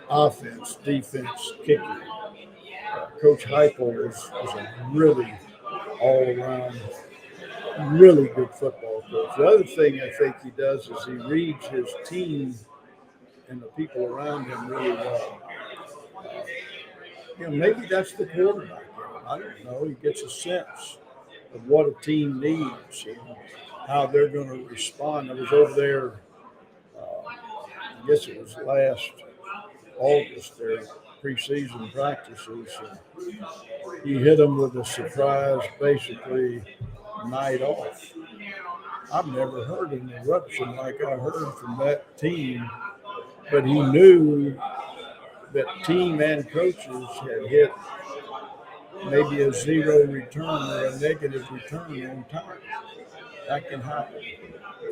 offense, defense, kicking. Coach Heupel is a really all-around, really good football coach. The other thing I think he does is he reads his team and the people around him really well. Maybe that's the quarterback. I don't know. He gets a sense of what a team needs and how they're going to respond. I was over there, I guess it was last August, their preseason practices. He hit them with a surprise, basically, night off. I've never heard an eruption like I heard from that team, but he knew that team and coaches had hit maybe a zero return or a negative return on time. That can happen.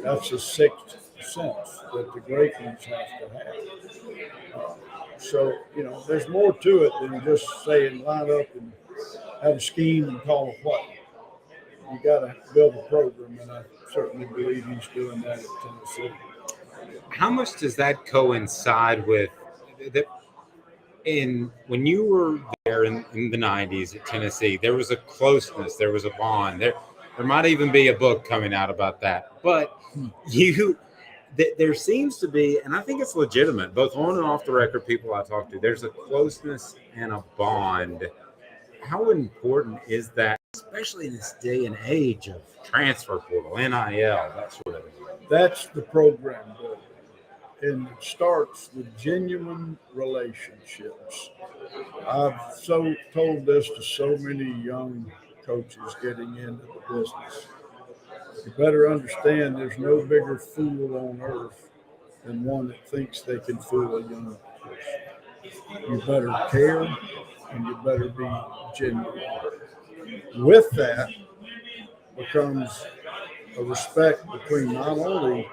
That's a sixth sense that the great ones have to have. So, there's more to it than just saying line up and have a scheme and call a play. You got to build a program, and I certainly believe he's doing that at Tennessee. How much does that coincide with that? When you were there in the 90s at Tennessee, there was a closeness, there was a bond. There might even be a book coming out about that. But there seems to be, and I think it's legitimate, both on and off the record, people I talk to, there's a closeness and a bond. How important is that, especially in this day and age of transfer portal, NIL, that sort of thing? That's the program, Bill. And it starts with genuine relationships. I've told this to so many young coaches getting into the business. You better understand there's no bigger fool on earth than one that thinks they can fool a young person. You better care and you better be genuine. With that becomes a respect between not only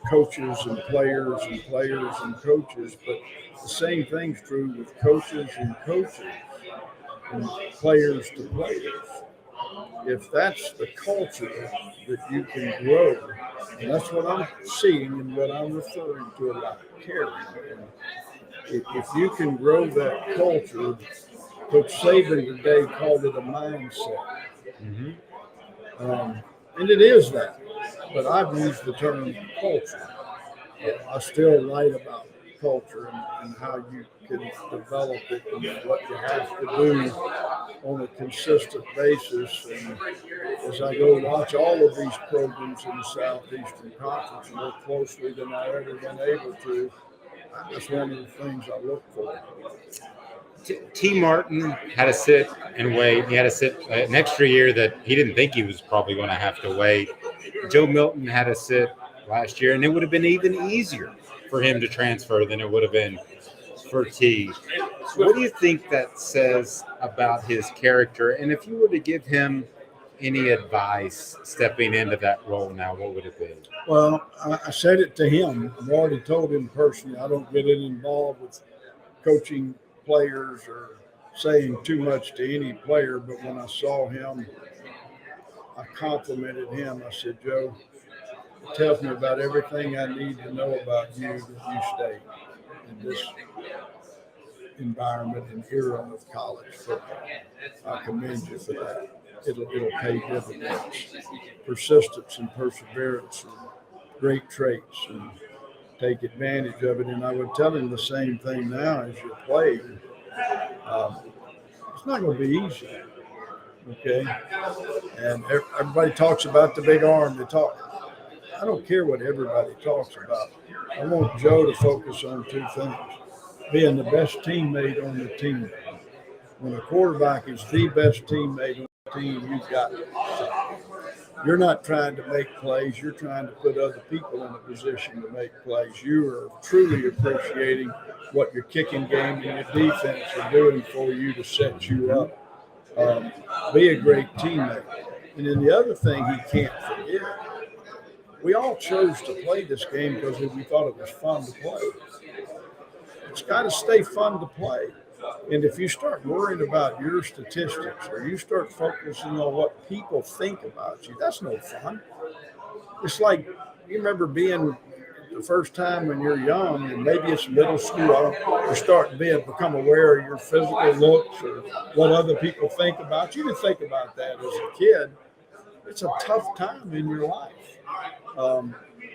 coaches and players and coaches, but the same thing's true with coaches and players to players. If that's the culture that you can grow, and that's what I'm seeing and what I'm referring to about caring. If you can grow that culture, Coach Saban today called it a mindset. Mm-hmm. And it is that. But I've used the term culture. I still write about culture and how you can develop it and what you have to do on a consistent basis. And as I go watch all of these programs in the Southeastern Conference more closely than I've ever been able to, that's one of the things I look for. T. Martin had to sit and wait. He had to sit an extra year that he didn't think he was probably going to have to wait. Joe Milton had to sit last year, and it would have been even easier for him to transfer than it would have been for T. What do you think that says about his character? And if you were to give him any advice stepping into that role now, what would it be? Well, I said it to him. I've already told him personally, I don't get involved with coaching players or saying too much to any player. But when I saw him, I complimented him. I said, Joe, it tells me about everything I need to know about you that you stay in this environment and era of college football. I commend you for that. It'll pay dividends. Persistence and perseverance are great traits, and take advantage of it. And I would tell him the same thing now as you play. It's not going to be easy, okay? And everybody talks about the big arm. I don't care what everybody talks about. I want Joe to focus on two things: being the best teammate on the team. When a quarterback is the best teammate on the team, you've got it. You're not trying to make plays. You're trying to put other people in a position to make plays. You are truly appreciating what your kicking game and your defense are doing for you to set you up. Be a great teammate. And then the other thing he can't forget, we all chose to play this game because we thought it was fun to play. It's got to stay fun to play. And if you start worrying about your statistics or you start focusing on what people think about you, that's no fun. It's like, you remember being the first time when you're young, and maybe it's middle school, you start to become aware of your physical looks or what other people think about you. You didn't think about that as a kid. It's a tough time in your life.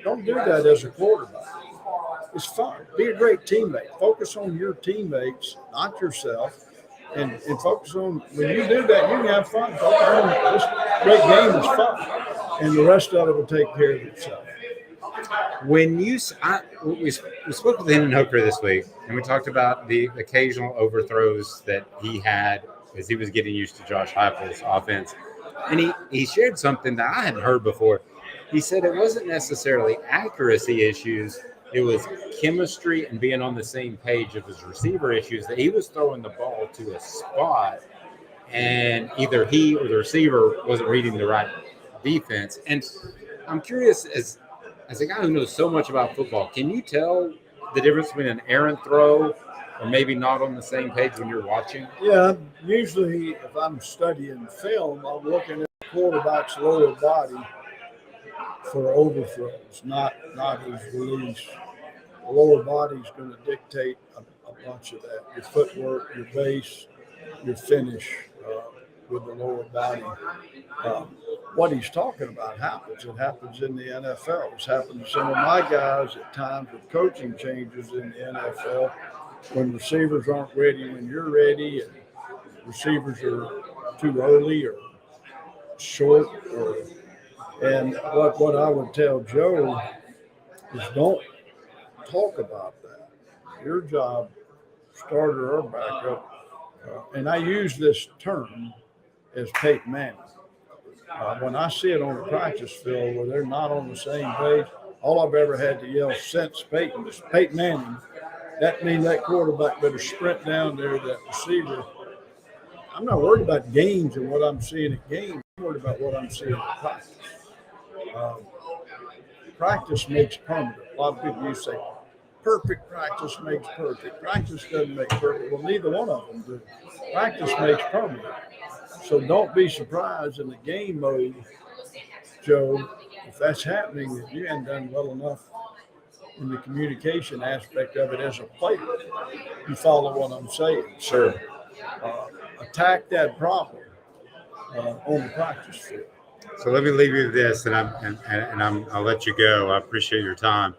Don't do that as a quarterback. It's fun. Be a great teammate. Focus on your teammates, not yourself, and focus on, when you do that, you can have fun. Focus on this great game is fun, and the rest of it will take care of itself. When we spoke with Hendon Hooker this week, and we talked about the occasional overthrows that he had as he was getting used to Josh Heupel's offense, and he shared something that I hadn't heard before. He said it wasn't necessarily accuracy issues. It was chemistry and being on the same page of his receiver issues, that he was throwing the ball to a spot and either he or the receiver wasn't reading the right defense. And I'm curious, as a guy who knows so much about football, can you tell the difference between an errant throw or maybe not on the same page when you're watching? Yeah, usually if I'm studying film, I'm looking at the quarterback's lower body for overthrows, not his release. The lower body is going to dictate a bunch of that. Your footwork, your base, your finish with the lower body. What he's talking about happens. It happens in the NFL. It's happened to some of my guys at times with coaching changes in the NFL when receivers aren't ready when you're ready, and receivers are too early or short and what I would tell Joe is don't talk about that. Your job, starter or backup, and I use this term as Peyton Manning. When I see it on the practice field where they're not on the same page, all I've ever had to yell since Peyton is Peyton Manning. That means that quarterback better sprint down there, that receiver. I'm not worried about games and what I'm seeing at games. I'm worried about what I'm seeing at practice. Practice makes permanent. A lot of people used to say, perfect practice makes perfect. Practice doesn't make perfect. Well, neither one of them do. Practice makes permanent. So don't be surprised in the game mode, Joe, if that's happening, that you haven't done well enough in the communication aspect of it as a player. You follow what I'm saying? Sure. Attack that problem on the practice field. So let me leave you with this, and I'll let you go. I appreciate your time.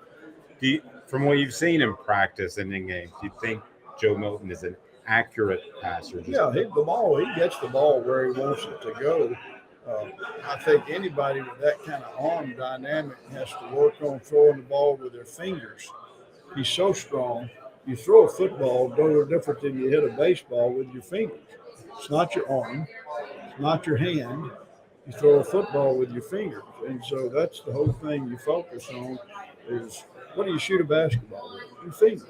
From what you've seen in practice and in games, do you think Joe Milton is an accurate passer? Yeah, he gets the ball where he wants it to go. I think anybody with that kind of arm dynamic has to work on throwing the ball with their fingers. He's so strong. You throw a football no different than you hit a baseball with your fingers. It's not your arm. It's not your hand. You throw a football with your fingers. And so that's the whole thing you focus on is what do you shoot a basketball with? Your fingers.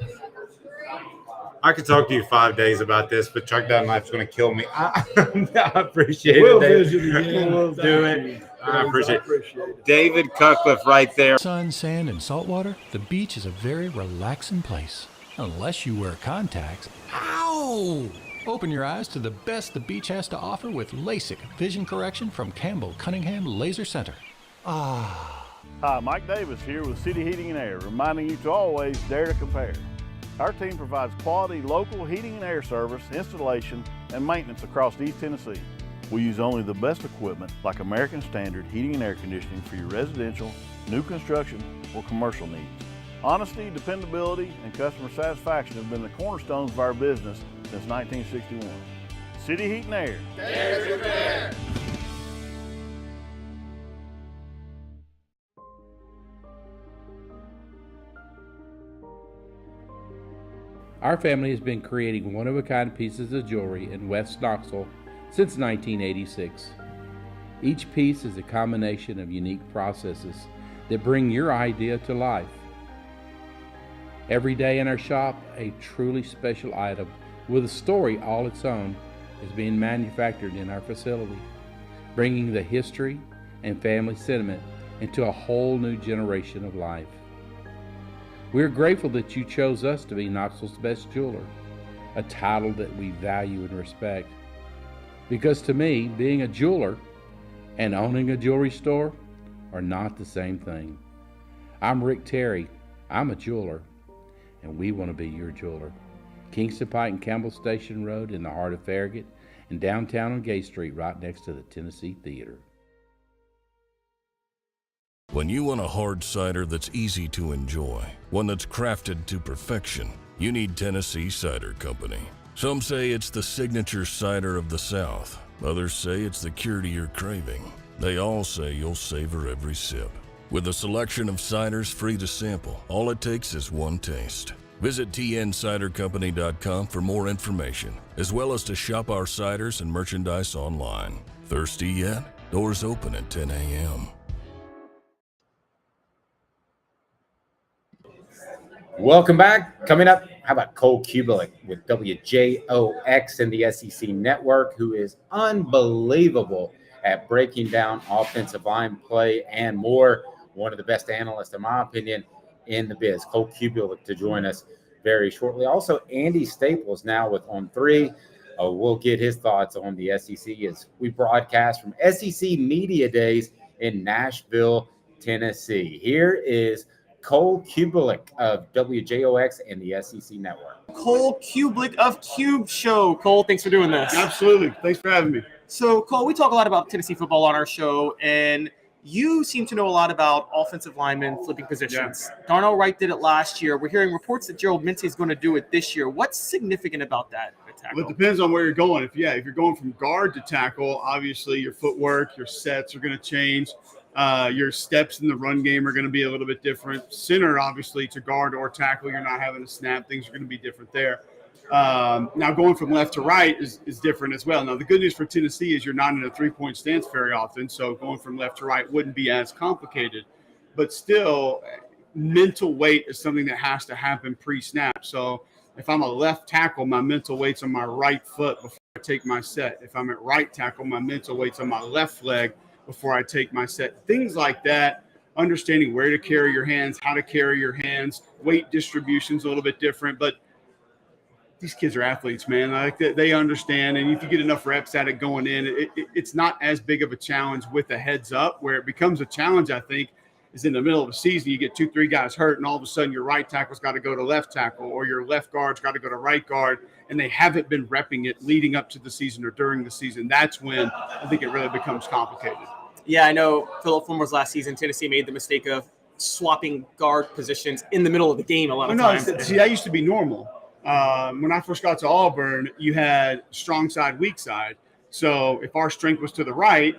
I could talk to you 5 days about this, but Chuck Dunlap's going to kill me. I appreciate We'll it. visit again. We'll do Thank it. you. I appreciate it. it. David Cutcliffe right there. Sun, sand, and salt water, the beach is a very relaxing place. Unless you wear contacts. Ow! Open your eyes to the best the beach has to offer with LASIK vision correction from Campbell Cunningham Laser Center. Ah. Hi, Mike Davis here with City Heating and Air, reminding you to always dare to compare. Our team provides quality local heating and air service, installation, and maintenance across East Tennessee. We use only the best equipment like American Standard heating and air conditioning for your residential, new construction, or commercial needs. Honesty, dependability, and customer satisfaction have been the cornerstones of our business since 1961. City Heat and Air. Dare to compare. Our family has been creating one-of-a-kind pieces of jewelry in West Knoxville since 1986. Each piece is a combination of unique processes that bring your idea to life. Every day in our shop, a truly special item with a story all its own is being manufactured in our facility, bringing the history and family sentiment into a whole new generation of life. We are grateful that you chose us to be Knoxville's best jeweler, a title that we value and respect. Because to me, being a jeweler and owning a jewelry store are not the same thing. I'm Rick Terry. I'm a jeweler, and we want to be your jeweler. Kingston Pike and Campbell Station Road in the heart of Farragut, and downtown on Gay Street right next to the Tennessee Theater. When you want a hard cider that's easy to enjoy, one that's crafted to perfection, you need Tennessee Cider Company. Some say it's the signature cider of the South. Others say it's the cure to your craving. They all say you'll savor every sip. With a selection of ciders free to sample, all it takes is one taste. Visit tncidercompany.com for more information, as well as to shop our ciders and merchandise online. Thirsty yet? Doors open at 10 a.m. Welcome back. Coming up, how about Cole Cubelic with WJOX and the SEC Network, who is unbelievable at breaking down offensive line play and more. One of the best analysts, in my opinion, in the biz. Cole Cubelic to join us very shortly. Also, Andy Staples now with On 3. We'll get his thoughts on the SEC as we broadcast from SEC Media Days in Nashville, Tennessee. Here is Cole Cubelic of WJOX and the SEC Network. Cole Cubelic of Cube Show. Cole, thanks for doing this. Absolutely. Thanks for having me. So, Cole, we talk a lot about Tennessee football on our show, and you seem to know a lot about offensive linemen flipping positions. Yeah. Darnell Wright did it last year. We're hearing reports that Gerald Mincy is going to do it this year. What's significant about that? Well, it depends on where you're going. If you're going from guard to tackle, obviously your footwork, your sets are going to change. Your steps in the run game are going to be a little bit different. Center, obviously, to guard or tackle, you're not having to snap. Things are going to be different there. Now, going from left to right is different as well. Now, the good news for Tennessee is you're not in a three-point stance very often, so going from left to right wouldn't be as complicated. But still, mental weight is something that has to happen pre-snap. So if I'm a left tackle, my mental weight's on my right foot before I take my set. If I'm at right tackle, my mental weight's on my left leg before I take my set. Things like that, understanding where to carry your hands, how to carry your hands, weight distribution's a little bit different, but these kids are athletes, man. Like they understand, and if you get enough reps at it going in, it's not as big of a challenge with a heads up. Where it becomes a challenge, I think, is in the middle of a season. You get 2-3 guys hurt, and all of a sudden your right tackle's got to go to left tackle, or your left guard's got to go to right guard, and they haven't been repping it leading up to the season or during the season. That's when I think it really becomes complicated. Yeah, I know Philip Fulmer's last season, Tennessee made the mistake of swapping guard positions in the middle of the game a lot of times. See, that used to be normal. When I first got to Auburn, you had strong side, weak side. So if our strength was to the right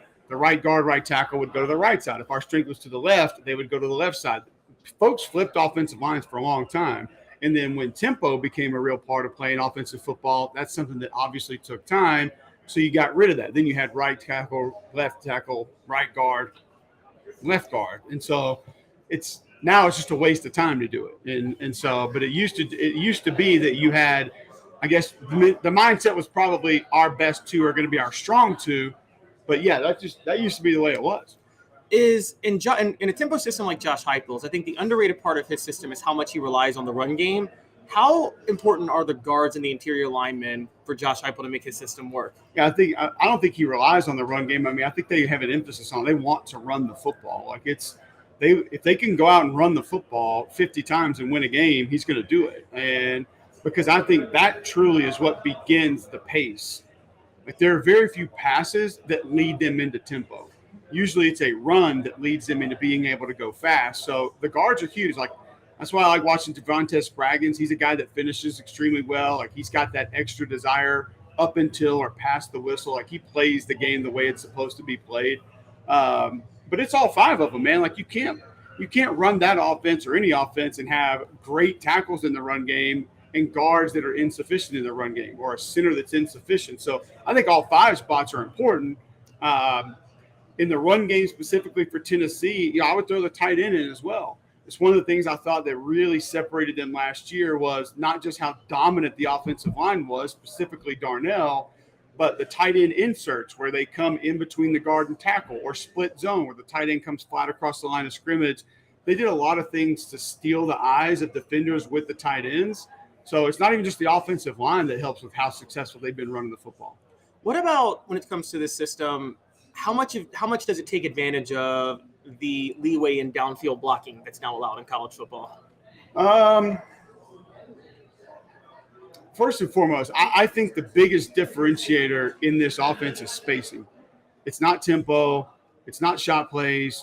guard, right tackle would go to the right side. If our strength was to the left, they would go to the left side. Folks flipped offensive lines for a long time. And then when tempo became a real part of playing offensive football, that's something that obviously took time. So you got rid of that. Then you had right tackle, right guard, left guard. And so now it's just a waste of time to do it. And so, but it used to be that you had, I guess the mindset was probably our best two are going to be our strong two. But yeah, that used to be the way it was. Is in a tempo system like Josh Heupel's, I think the underrated part of his system is how much he relies on the run game. How important are the guards and the interior linemen for Josh Heupel to make his system work? Yeah, I don't think he relies on the run game. I mean, I think they have an emphasis on it. They want to run the football. Like if they can go out and run the football 50 times and win a game, he's going to do it. And because I think that truly is what begins the pace. Like there are very few passes that lead them into tempo. Usually it's a run that leads them into being able to go fast. So the guards are huge. Like that's why I like watching Devontae Spraggins. He's a guy that finishes extremely well. Like he's got that extra desire up until or past the whistle. Like he plays the game the way it's supposed to be played. But it's all five of them, man. Like you can't run that offense or any offense and have great tackles in the run game and guards that are insufficient in the run game or a center that's insufficient. So I think all five spots are important. In the run game specifically for Tennessee, I would throw the tight end in as well. It's one of the things I thought that really separated them last year was not just how dominant the offensive line was, specifically Darnell, but the tight end inserts where they come in between the guard and tackle or split zone where the tight end comes flat across the line of scrimmage. They did a lot of things to steal the eyes of defenders with the tight ends. So it's not even just the offensive line that helps with how successful they've been running the football. What about when it comes to this system? How much does it take advantage of the leeway in downfield blocking that's now allowed in college football? First and foremost, I think the biggest differentiator in this offense is spacing. It's not tempo. It's not shot plays.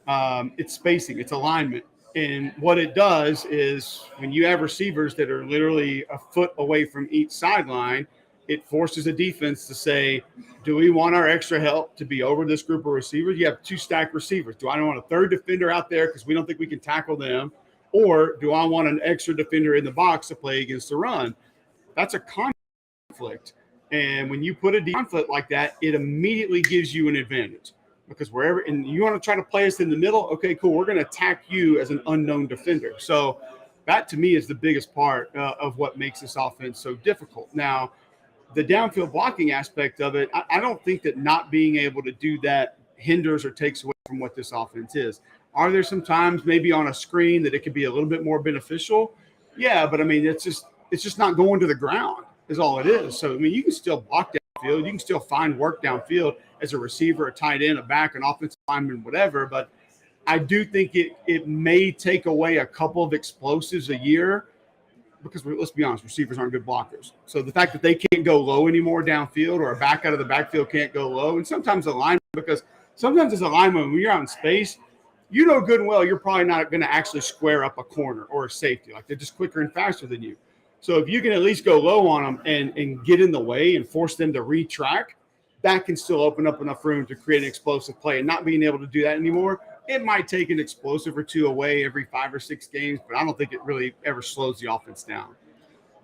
It's spacing. It's alignment. And what it does is when you have receivers that are literally a foot away from each sideline, it forces a defense to say, do we want our extra help to be over this group of receivers? You have two stacked receivers. Do I want a third defender out there because we don't think we can tackle them? Or do I want an extra defender in the box to play against the run? That's a conflict. And when you put a conflict like that, it immediately gives you an advantage. Because wherever – and you want to try to play us in the middle? Okay, cool. We're going to attack you as an unknown defender. So that, to me, is the biggest part of what makes this offense so difficult. Now – the downfield blocking aspect of it, I don't think that not being able to do that hinders or takes away from what this offense is. Are there some times maybe on a screen that it could be a little bit more beneficial? Yeah, but I mean, it's just not going to the ground is all it is. So, I mean, you can still block downfield. You can still find work downfield as a receiver, a tight end, a back, an offensive lineman, whatever. But I do think it may take away a couple of explosives a year because let's be honest, receivers aren't good blockers. So the fact that they can't go low anymore downfield or a back out of the backfield can't go low, and sometimes a lineman, because sometimes as a lineman, when you're out in space, you know good and well you're probably not going to actually square up a corner or a safety. Like they're just quicker and faster than you. So if you can at least go low on them and get in the way and force them to retrack, that can still open up enough room to create an explosive play. And not being able to do that anymore, it might take an explosive or two away every 5 or 6 games, but I don't think it really ever slows the offense down.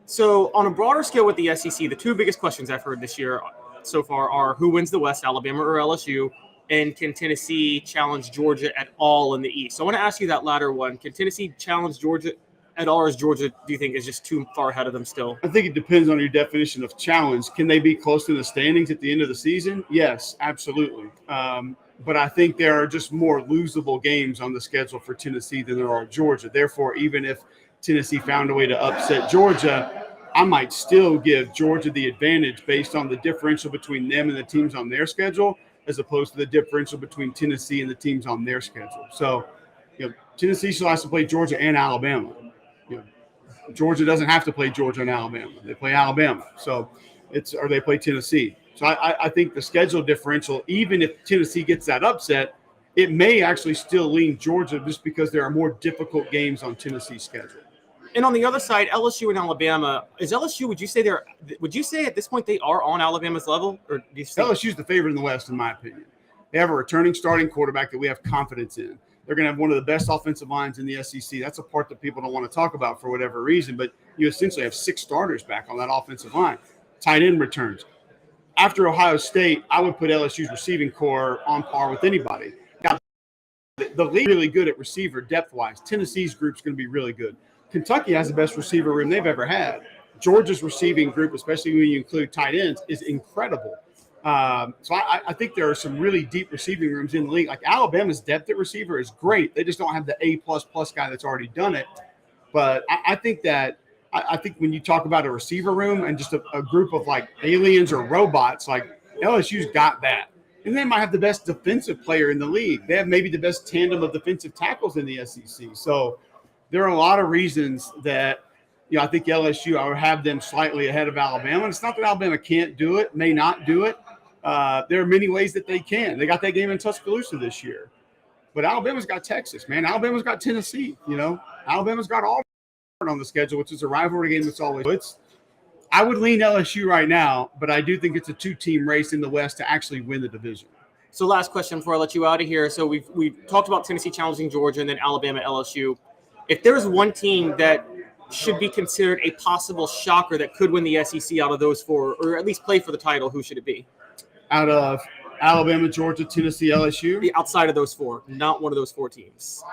So on a broader scale with the SEC, the two biggest questions I've heard this year so far are who wins the West, Alabama or LSU, and can Tennessee challenge Georgia at all in the East? So I want to ask you that latter one. Can Tennessee challenge Georgia at all, or is Georgia, do you think, is just too far ahead of them still? I think it depends on your definition of challenge. Can they be close to the standings at the end of the season? Yes, absolutely. But I think there are just more losable games on the schedule for Tennessee than there are Georgia. Therefore, even if Tennessee found a way to upset Georgia, I might still give Georgia the advantage based on the differential between them and the teams on their schedule, as opposed to the differential between Tennessee and the teams on their schedule. So, Tennessee still has to play Georgia and Alabama. Georgia doesn't have to play Georgia and Alabama. They play Alabama. So or they play Tennessee. So I think the schedule differential, even if Tennessee gets that upset, it may actually still lean Georgia just because there are more difficult games on Tennessee's schedule. And on the other side, LSU and Alabama, is LSU, would you say at this point they are on Alabama's level? Or do you think LSU's the favorite in the West, in my opinion. They have a returning starting quarterback that we have confidence in. They're going to have one of the best offensive lines in the SEC. That's a part that people don't want to talk about for whatever reason, but you essentially have 6 starters back on that offensive line. Tight end returns. After Ohio State, I would put LSU's receiving core on par with anybody. Now, the league is really good at receiver depth-wise. Tennessee's group's going to be really good. Kentucky has the best receiver room they've ever had. Georgia's receiving group, especially when you include tight ends, is incredible. So I think there are some really deep receiving rooms in the league. Like Alabama's depth at receiver is great. They just don't have the A++ guy that's already done it. But I think when you talk about a receiver room and just a group of like aliens or robots, like LSU's got that. And they might have the best defensive player in the league. They have maybe the best tandem of defensive tackles in the SEC. So there are a lot of reasons that, I think LSU, I would have them slightly ahead of Alabama. And it's not that Alabama can't do it, may not do it. There are many ways that they can. They got that game in Tuscaloosa this year. But Alabama's got Texas, man. Alabama's got Tennessee, Alabama's got Auburn on the schedule, which is a rivalry game that's always – I would lean LSU right now, but I do think it's a 2-team race in the West to actually win the division. So last question before I let you out of here. So we've talked about Tennessee challenging Georgia and then Alabama, LSU. If there's one team that should be considered a possible shocker that could win the SEC out of those 4, or at least play for the title, who should it be? Out of Alabama, Georgia, Tennessee, LSU? Outside of those 4, not one of those 4 teams.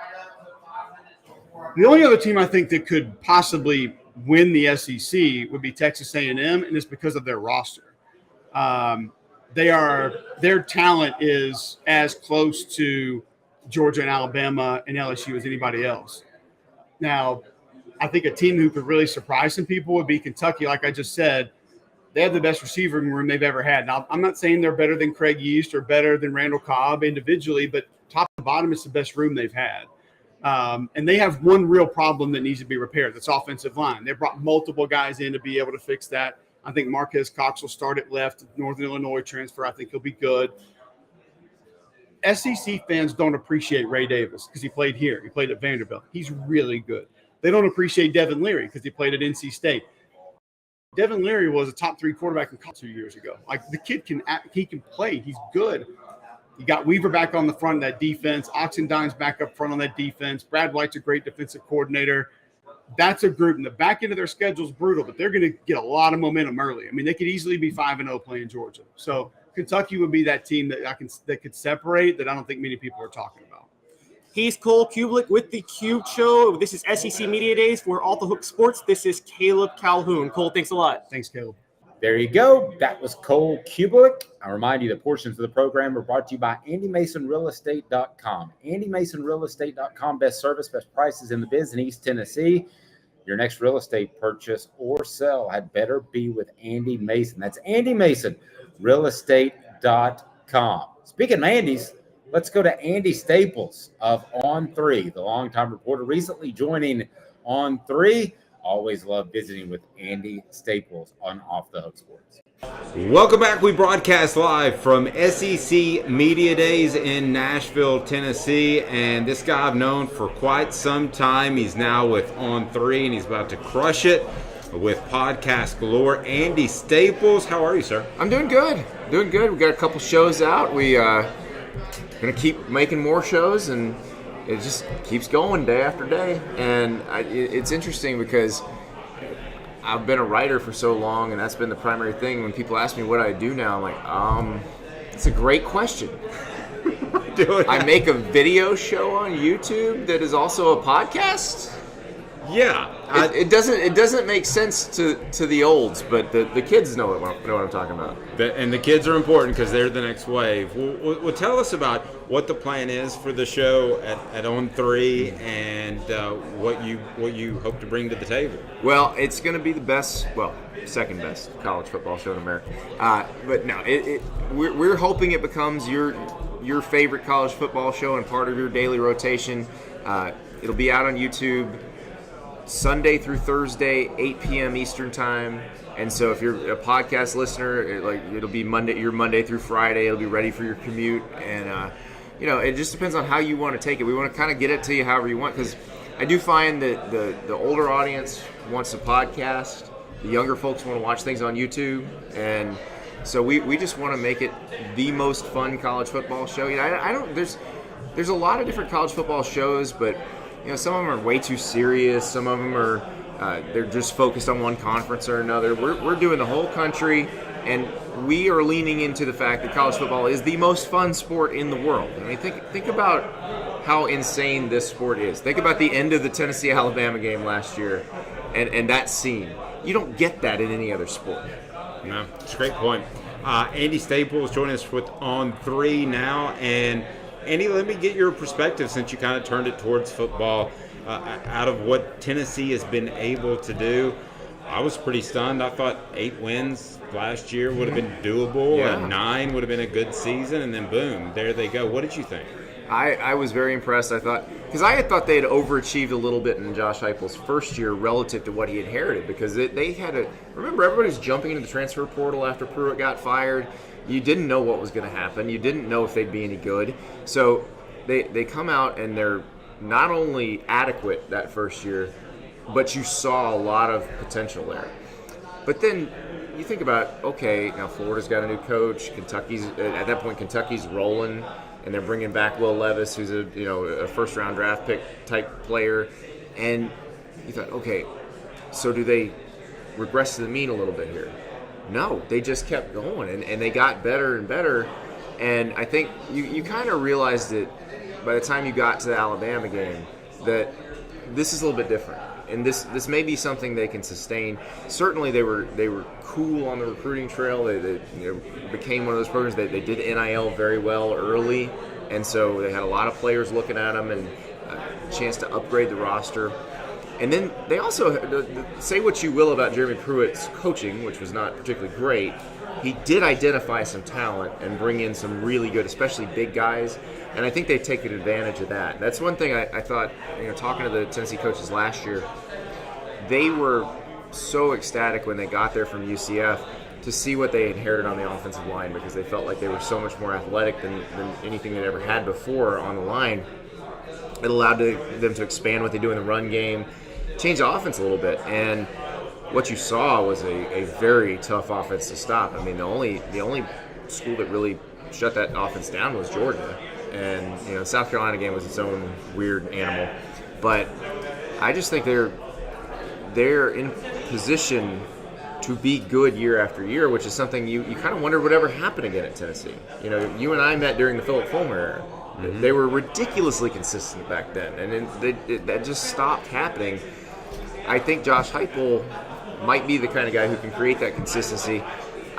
The only other team I think that could possibly win the SEC would be Texas A&M, and it's because of their roster. Their talent is as close to Georgia and Alabama and LSU as anybody else. Now, I think a team who could really surprise some people would be Kentucky. Like I just said, they have the best receiving room they've ever had. Now, I'm not saying they're better than Craig Yeast or better than Randall Cobb individually, but top to bottom, it's the best room they've had. And they have one real problem that needs to be repaired. That's offensive line. They brought multiple guys in to be able to fix that. I think Marquez Cox will start at left, Northern Illinois transfer. I think he'll be good. SEC fans don't appreciate Ray Davis because he played here. He played at Vanderbilt. He's really good. They don't appreciate Devin Leary because he played at NC State. Devin Leary was a top 3 quarterback in college 2 years ago. Like, the kid can play. He's good. You got Weaver back on the front of that defense. Oxendine's back up front on that defense. Brad White's a great defensive coordinator. That's a group. And the back end of their schedule is brutal, but they're going to get a lot of momentum early. I mean, they could easily be 5-0 playing Georgia. So Kentucky would be that team that could separate that I don't think many people are talking about. He's Cole Cubelic with the Cube Show. This is SEC Media Days for Off the Hook Sports. This is Caleb Calhoun. Cole, thanks a lot. Thanks, Caleb. There you go. That was Cole Cubelic. I remind you that portions of the program are brought to you by AndyMasonRealEstate.com. AndyMasonRealEstate.com, best service, best prices in the biz in East Tennessee. Your next real estate purchase or sell had better be with Andy Mason. That's AndyMasonRealEstate.com. Speaking of Andy's, let's go to Andy Staples of On3, the longtime reporter recently joining On3. Always love visiting with Andy Staples on Off the Hook Sports. Welcome back. We broadcast live from SEC Media Days in Nashville, Tennessee. And this guy I've known for quite some time. He's now with On3, and he's about to crush it with podcast galore. Andy Staples, how are you, sir? I'm doing good. Doing good. We got a couple shows out. We going to keep making more shows, and it just keeps going day after day. And it's interesting because I've been a writer for so long, and that's been the primary thing. When people ask me what I do now, I'm like, it's a great question. I make a video show on YouTube that is also a podcast. Yeah, it doesn't make sense to the olds, but the kids know what I'm talking about. And the kids are important because they're the next wave. Well, tell us about what the plan is for the show at On3 and what you hope to bring to the table. Well, it's going to be the best, second best college football show in America. But no, we're hoping it becomes your favorite college football show and part of your daily rotation. It'll be out on YouTube Sunday through Thursday, 8 p.m. Eastern time. And so if you're a podcast listener, it'll be Monday through Friday. It'll be ready for your commute. And, it just depends on how you want to take it. We want to kind of get it to you however you want, because I do find that the older audience wants a podcast. The younger folks want to watch things on YouTube. And so we just want to make it the most fun college football show. there's a lot of different college football shows, but some of them are way too serious. Some of them are they're just focused on one conference or another. We're doing the whole country, and we are leaning into the fact that college football is the most fun sport in the world. I mean, think about how insane this sport is. Think about the end of the Tennessee-Alabama game last year and that scene. You don't get that in any other sport. No, it's a great point. Andy Staples joining us with On 3 now. And Andy, let me get your perspective, since you kind of turned it towards football, out of what Tennessee has been able to do. I was pretty stunned. I thought 8 wins last year would have been doable, and 9 would have been a good season, and then boom, there they go. What did you think? I was very impressed. I thought, because I had thought they had overachieved a little bit in Josh Heupel's first year relative to what he inherited, because they had a, remember, everybody was jumping into the transfer portal after Pruitt got fired. You didn't know what was going to happen. You didn't know if they'd be any good. So they come out and they're not only adequate that first year, but you saw a lot of potential there. But then you think about, okay, now Florida's got a new coach. Kentucky's at that point, Kentucky's rolling, and they're bringing back Will Levis, who's a first-round draft pick type player. And you thought, okay, so do they regress to the mean a little bit here? No, they just kept going, and they got better and better. And I think you kind of realized it by the time you got to the Alabama game that this is a little bit different. And this may be something they can sustain. Certainly, they were cool on the recruiting trail. They became one of those programs that they did NIL very well early, and so they had a lot of players looking at them and a chance to upgrade the roster. And then they also, say what you will about Jeremy Pruitt's coaching, which was not particularly great, he did identify some talent and bring in some really good, especially big guys. And I think they've taken advantage of that. That's one thing I thought, talking to the Tennessee coaches last year, they were so ecstatic when they got there from UCF to see what they inherited on the offensive line, because they felt like they were so much more athletic than anything they'd ever had before on the line. It allowed them to expand what they do in the run game, change the offense a little bit. And what you saw was a very tough offense to stop. I mean, the only school that really shut that offense down was Georgia. And South Carolina game was its own weird animal, but I just think they're in position to be good year after year, which is something you kind of wondered would ever happen again at Tennessee. You and I met during the Philip Fulmer era. Mm-hmm. They were ridiculously consistent back then, and then that just stopped happening. I think Josh Heupel might be the kind of guy who can create that consistency.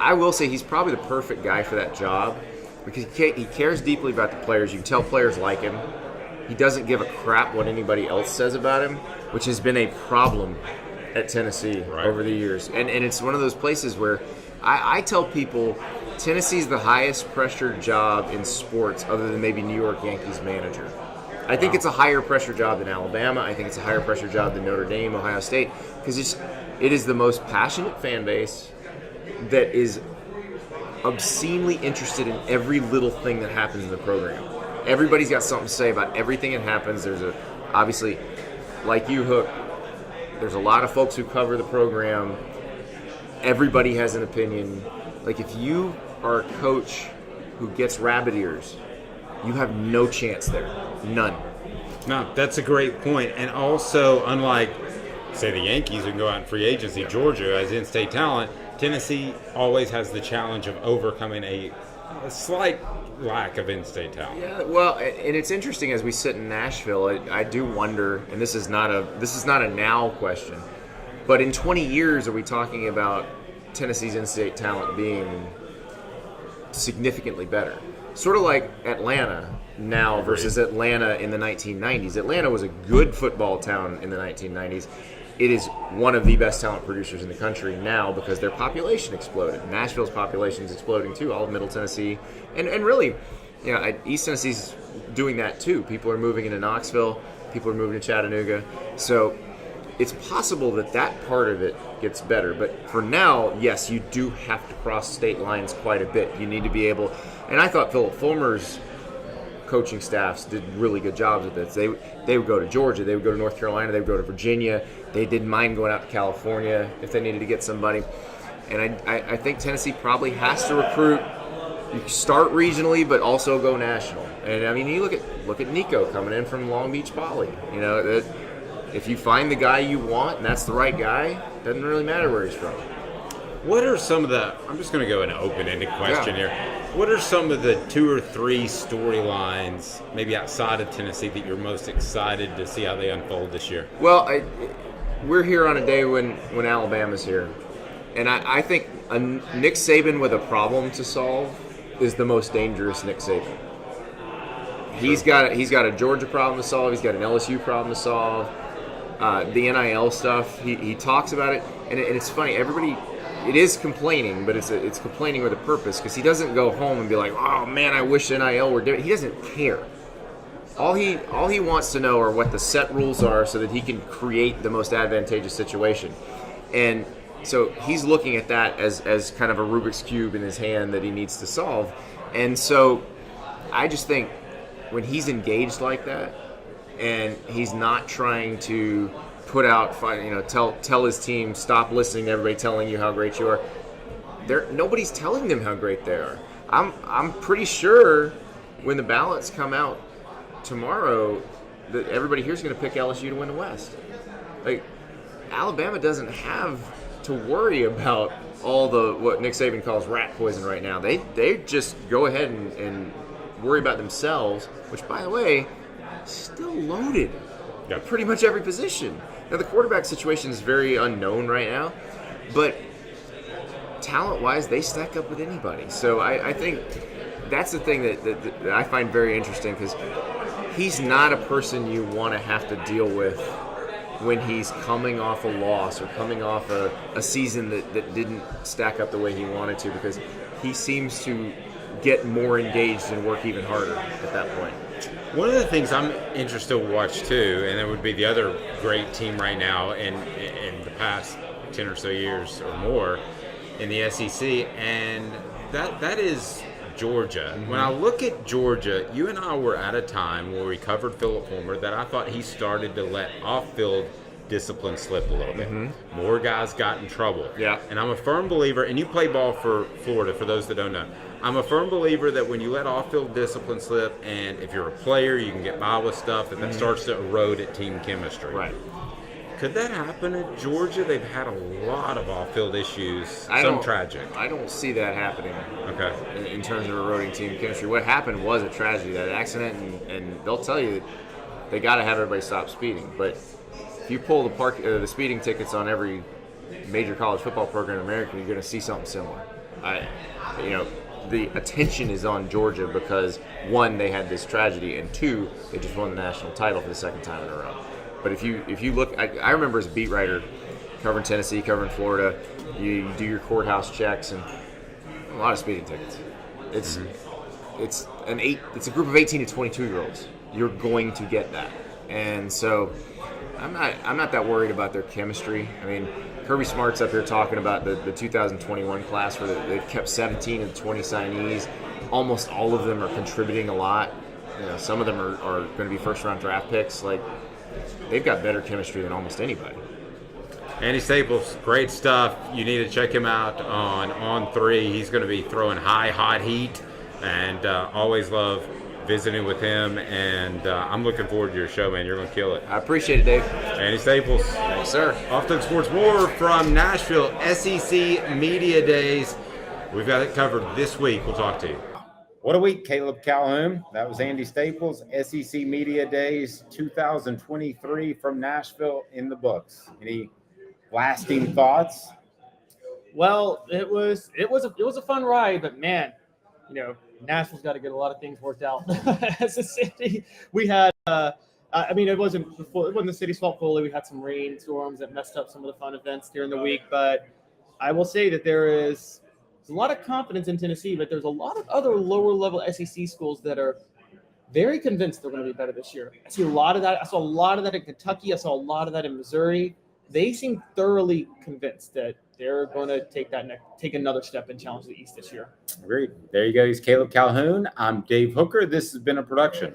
I will say he's probably the perfect guy for that job, because he cares deeply about the players. You can tell players like him. He doesn't give a crap what anybody else says about him, which has been a problem at Tennessee over the years. And it's one of those places where I tell people Tennessee's the highest pressure job in sports other than maybe New York Yankees manager. I think it's a higher pressure job than Alabama. I think it's a higher pressure job than Notre Dame, Ohio State, because it is the most passionate fan base that is obscenely interested in every little thing that happens in the program. Everybody's got something to say about everything that happens. Obviously, like you, Hook, there's a lot of folks who cover the program. Everybody has an opinion. Like, if you are a coach who gets rabbit ears, you have no chance there. None. No, that's a great point. And also, unlike, say, the Yankees who can go out in free agency, Georgia as in-state talent, Tennessee always has the challenge of overcoming a slight lack of in-state talent. Yeah, well, and it's interesting as we sit in Nashville. I do wonder, and this is not a now question, but in 20 years, are we talking about Tennessee's in-state talent being significantly better? Sort of like Atlanta now versus Atlanta in the 1990s. Atlanta was a good football town in the 1990s. It is one of the best talent producers in the country now because their population exploded. Nashville's population is exploding too, all of Middle Tennessee. And really, East Tennessee's doing that too. People are moving into Knoxville. People are moving to Chattanooga. So it's possible that part of it gets better. But for now, yes, you do have to cross state lines quite a bit. You need to be able, and I thought Philip Fulmer's coaching staffs did really good jobs with this. They would go to Georgia, they would go to North Carolina, they would go to Virginia. They didn't mind going out to California if they needed to get somebody. And I think Tennessee probably has to recruit. You start regionally, but also go national. And I mean, you look at look at Nico coming in from Long Beach Poly. You know, that if you find the guy you want and that's the right guy, doesn't really matter where he's from. What are some of the, I'm just going to go in an open-ended question here. What are some of the 2 or 3 storylines, maybe outside of Tennessee, that you're most excited to see how they unfold this year? Well, we're here on a day when Alabama's here. And I think a Nick Saban with a problem to solve is the most dangerous Nick Saban. He's got a Georgia problem to solve. He's got an LSU problem to solve. The NIL stuff, he talks about it. And it's funny, everybody... It is complaining, but it's complaining with a purpose, because he doesn't go home and be like, oh man, I wish NIL were different. He doesn't care. All he wants to know are what the set rules are so that he can create the most advantageous situation. And so he's looking at that as kind of a Rubik's Cube in his hand that he needs to solve. And so I just think when he's engaged like that and he's not trying to put out, tell his team, stop listening to everybody telling you how great you are. Nobody's telling them how great they are. I'm pretty sure when the ballots come out tomorrow, that everybody here is going to pick LSU to win the West. Like, Alabama doesn't have to worry about all the what Nick Saban calls rat poison right now. They just go ahead and worry about themselves, which, by the way, still loaded at pretty much every position. Now, the quarterback situation is very unknown right now, but talent-wise, they stack up with anybody. So I think that's the thing that I find very interesting, because he's not a person you want to have to deal with when he's coming off a loss or coming off a season that didn't stack up the way he wanted to, because he seems to get more engaged and work even harder at that point. One of the things I'm interested to watch too, and it would be the other great team right now in the past 10 or so years or more in the SEC, and that is Georgia. Mm-hmm. When I look at Georgia, you and I were at a time where we covered Philip Fulmer that I thought he started to let off-field discipline slip a little bit. Mm-hmm. More guys got in trouble. Yeah. And I'm a firm believer, and you play ball for Florida, for those that don't know. I'm a firm believer that when you let off-field discipline slip, and if you're a player, you can get by with stuff, that starts to erode at team chemistry. Right. Could that happen at Georgia? They've had a lot of off-field issues, some tragic. I don't see that happening. Okay. In terms of eroding team chemistry. What happened was a tragedy, that accident, and they'll tell you that they got to have everybody stop speeding. But if you pull the speeding tickets on every major college football program in America, you're going to see something similar. The attention is on Georgia because, one, they had this tragedy, and two, they just won the national title for the second time in a row. But if you look, I remember as a beat writer covering Tennessee, covering Florida, you do your courthouse checks and a lot of speeding tickets. It's a group of 18 to 22-year-olds. You're going to get that, and so I'm not that worried about their chemistry. I mean, Kirby Smart's up here talking about the 2021 class where they've kept 17 of the 20 signees. Almost all of them are contributing a lot. Some of them are going to be first-round draft picks. Like, they've got better chemistry than almost anybody. Andy Staples, great stuff. You need to check him out on 3. He's going to be throwing hot heat, and always love visiting with him, and I'm looking forward to your show, man. You're going to kill it. I appreciate it, Dave. Andy Staples. Thanks, sir. Off to Sports More from Nashville SEC Media Days. We've got it covered this week. We'll talk to you. What a week, Caleb Calhoun. That was Andy Staples, SEC Media Days 2023 from Nashville in the books. Any lasting thoughts? Well, it was a fun ride, but man, Nashville's got to get a lot of things worked out. As a city, we had, it wasn't the city's fault fully. We had some rainstorms that messed up some of the fun events during the week. But I will say that there's a lot of confidence in Tennessee, but there's a lot of other lower-level SEC schools that are very convinced they're going to be better this year. I see a lot of that. I saw a lot of that in Kentucky. I saw a lot of that in Missouri. They seem thoroughly convinced that they're going to take another step and challenge the East this year. Agreed. There you go. He's Caleb Calhoun. I'm Dave Hooker. This has been a production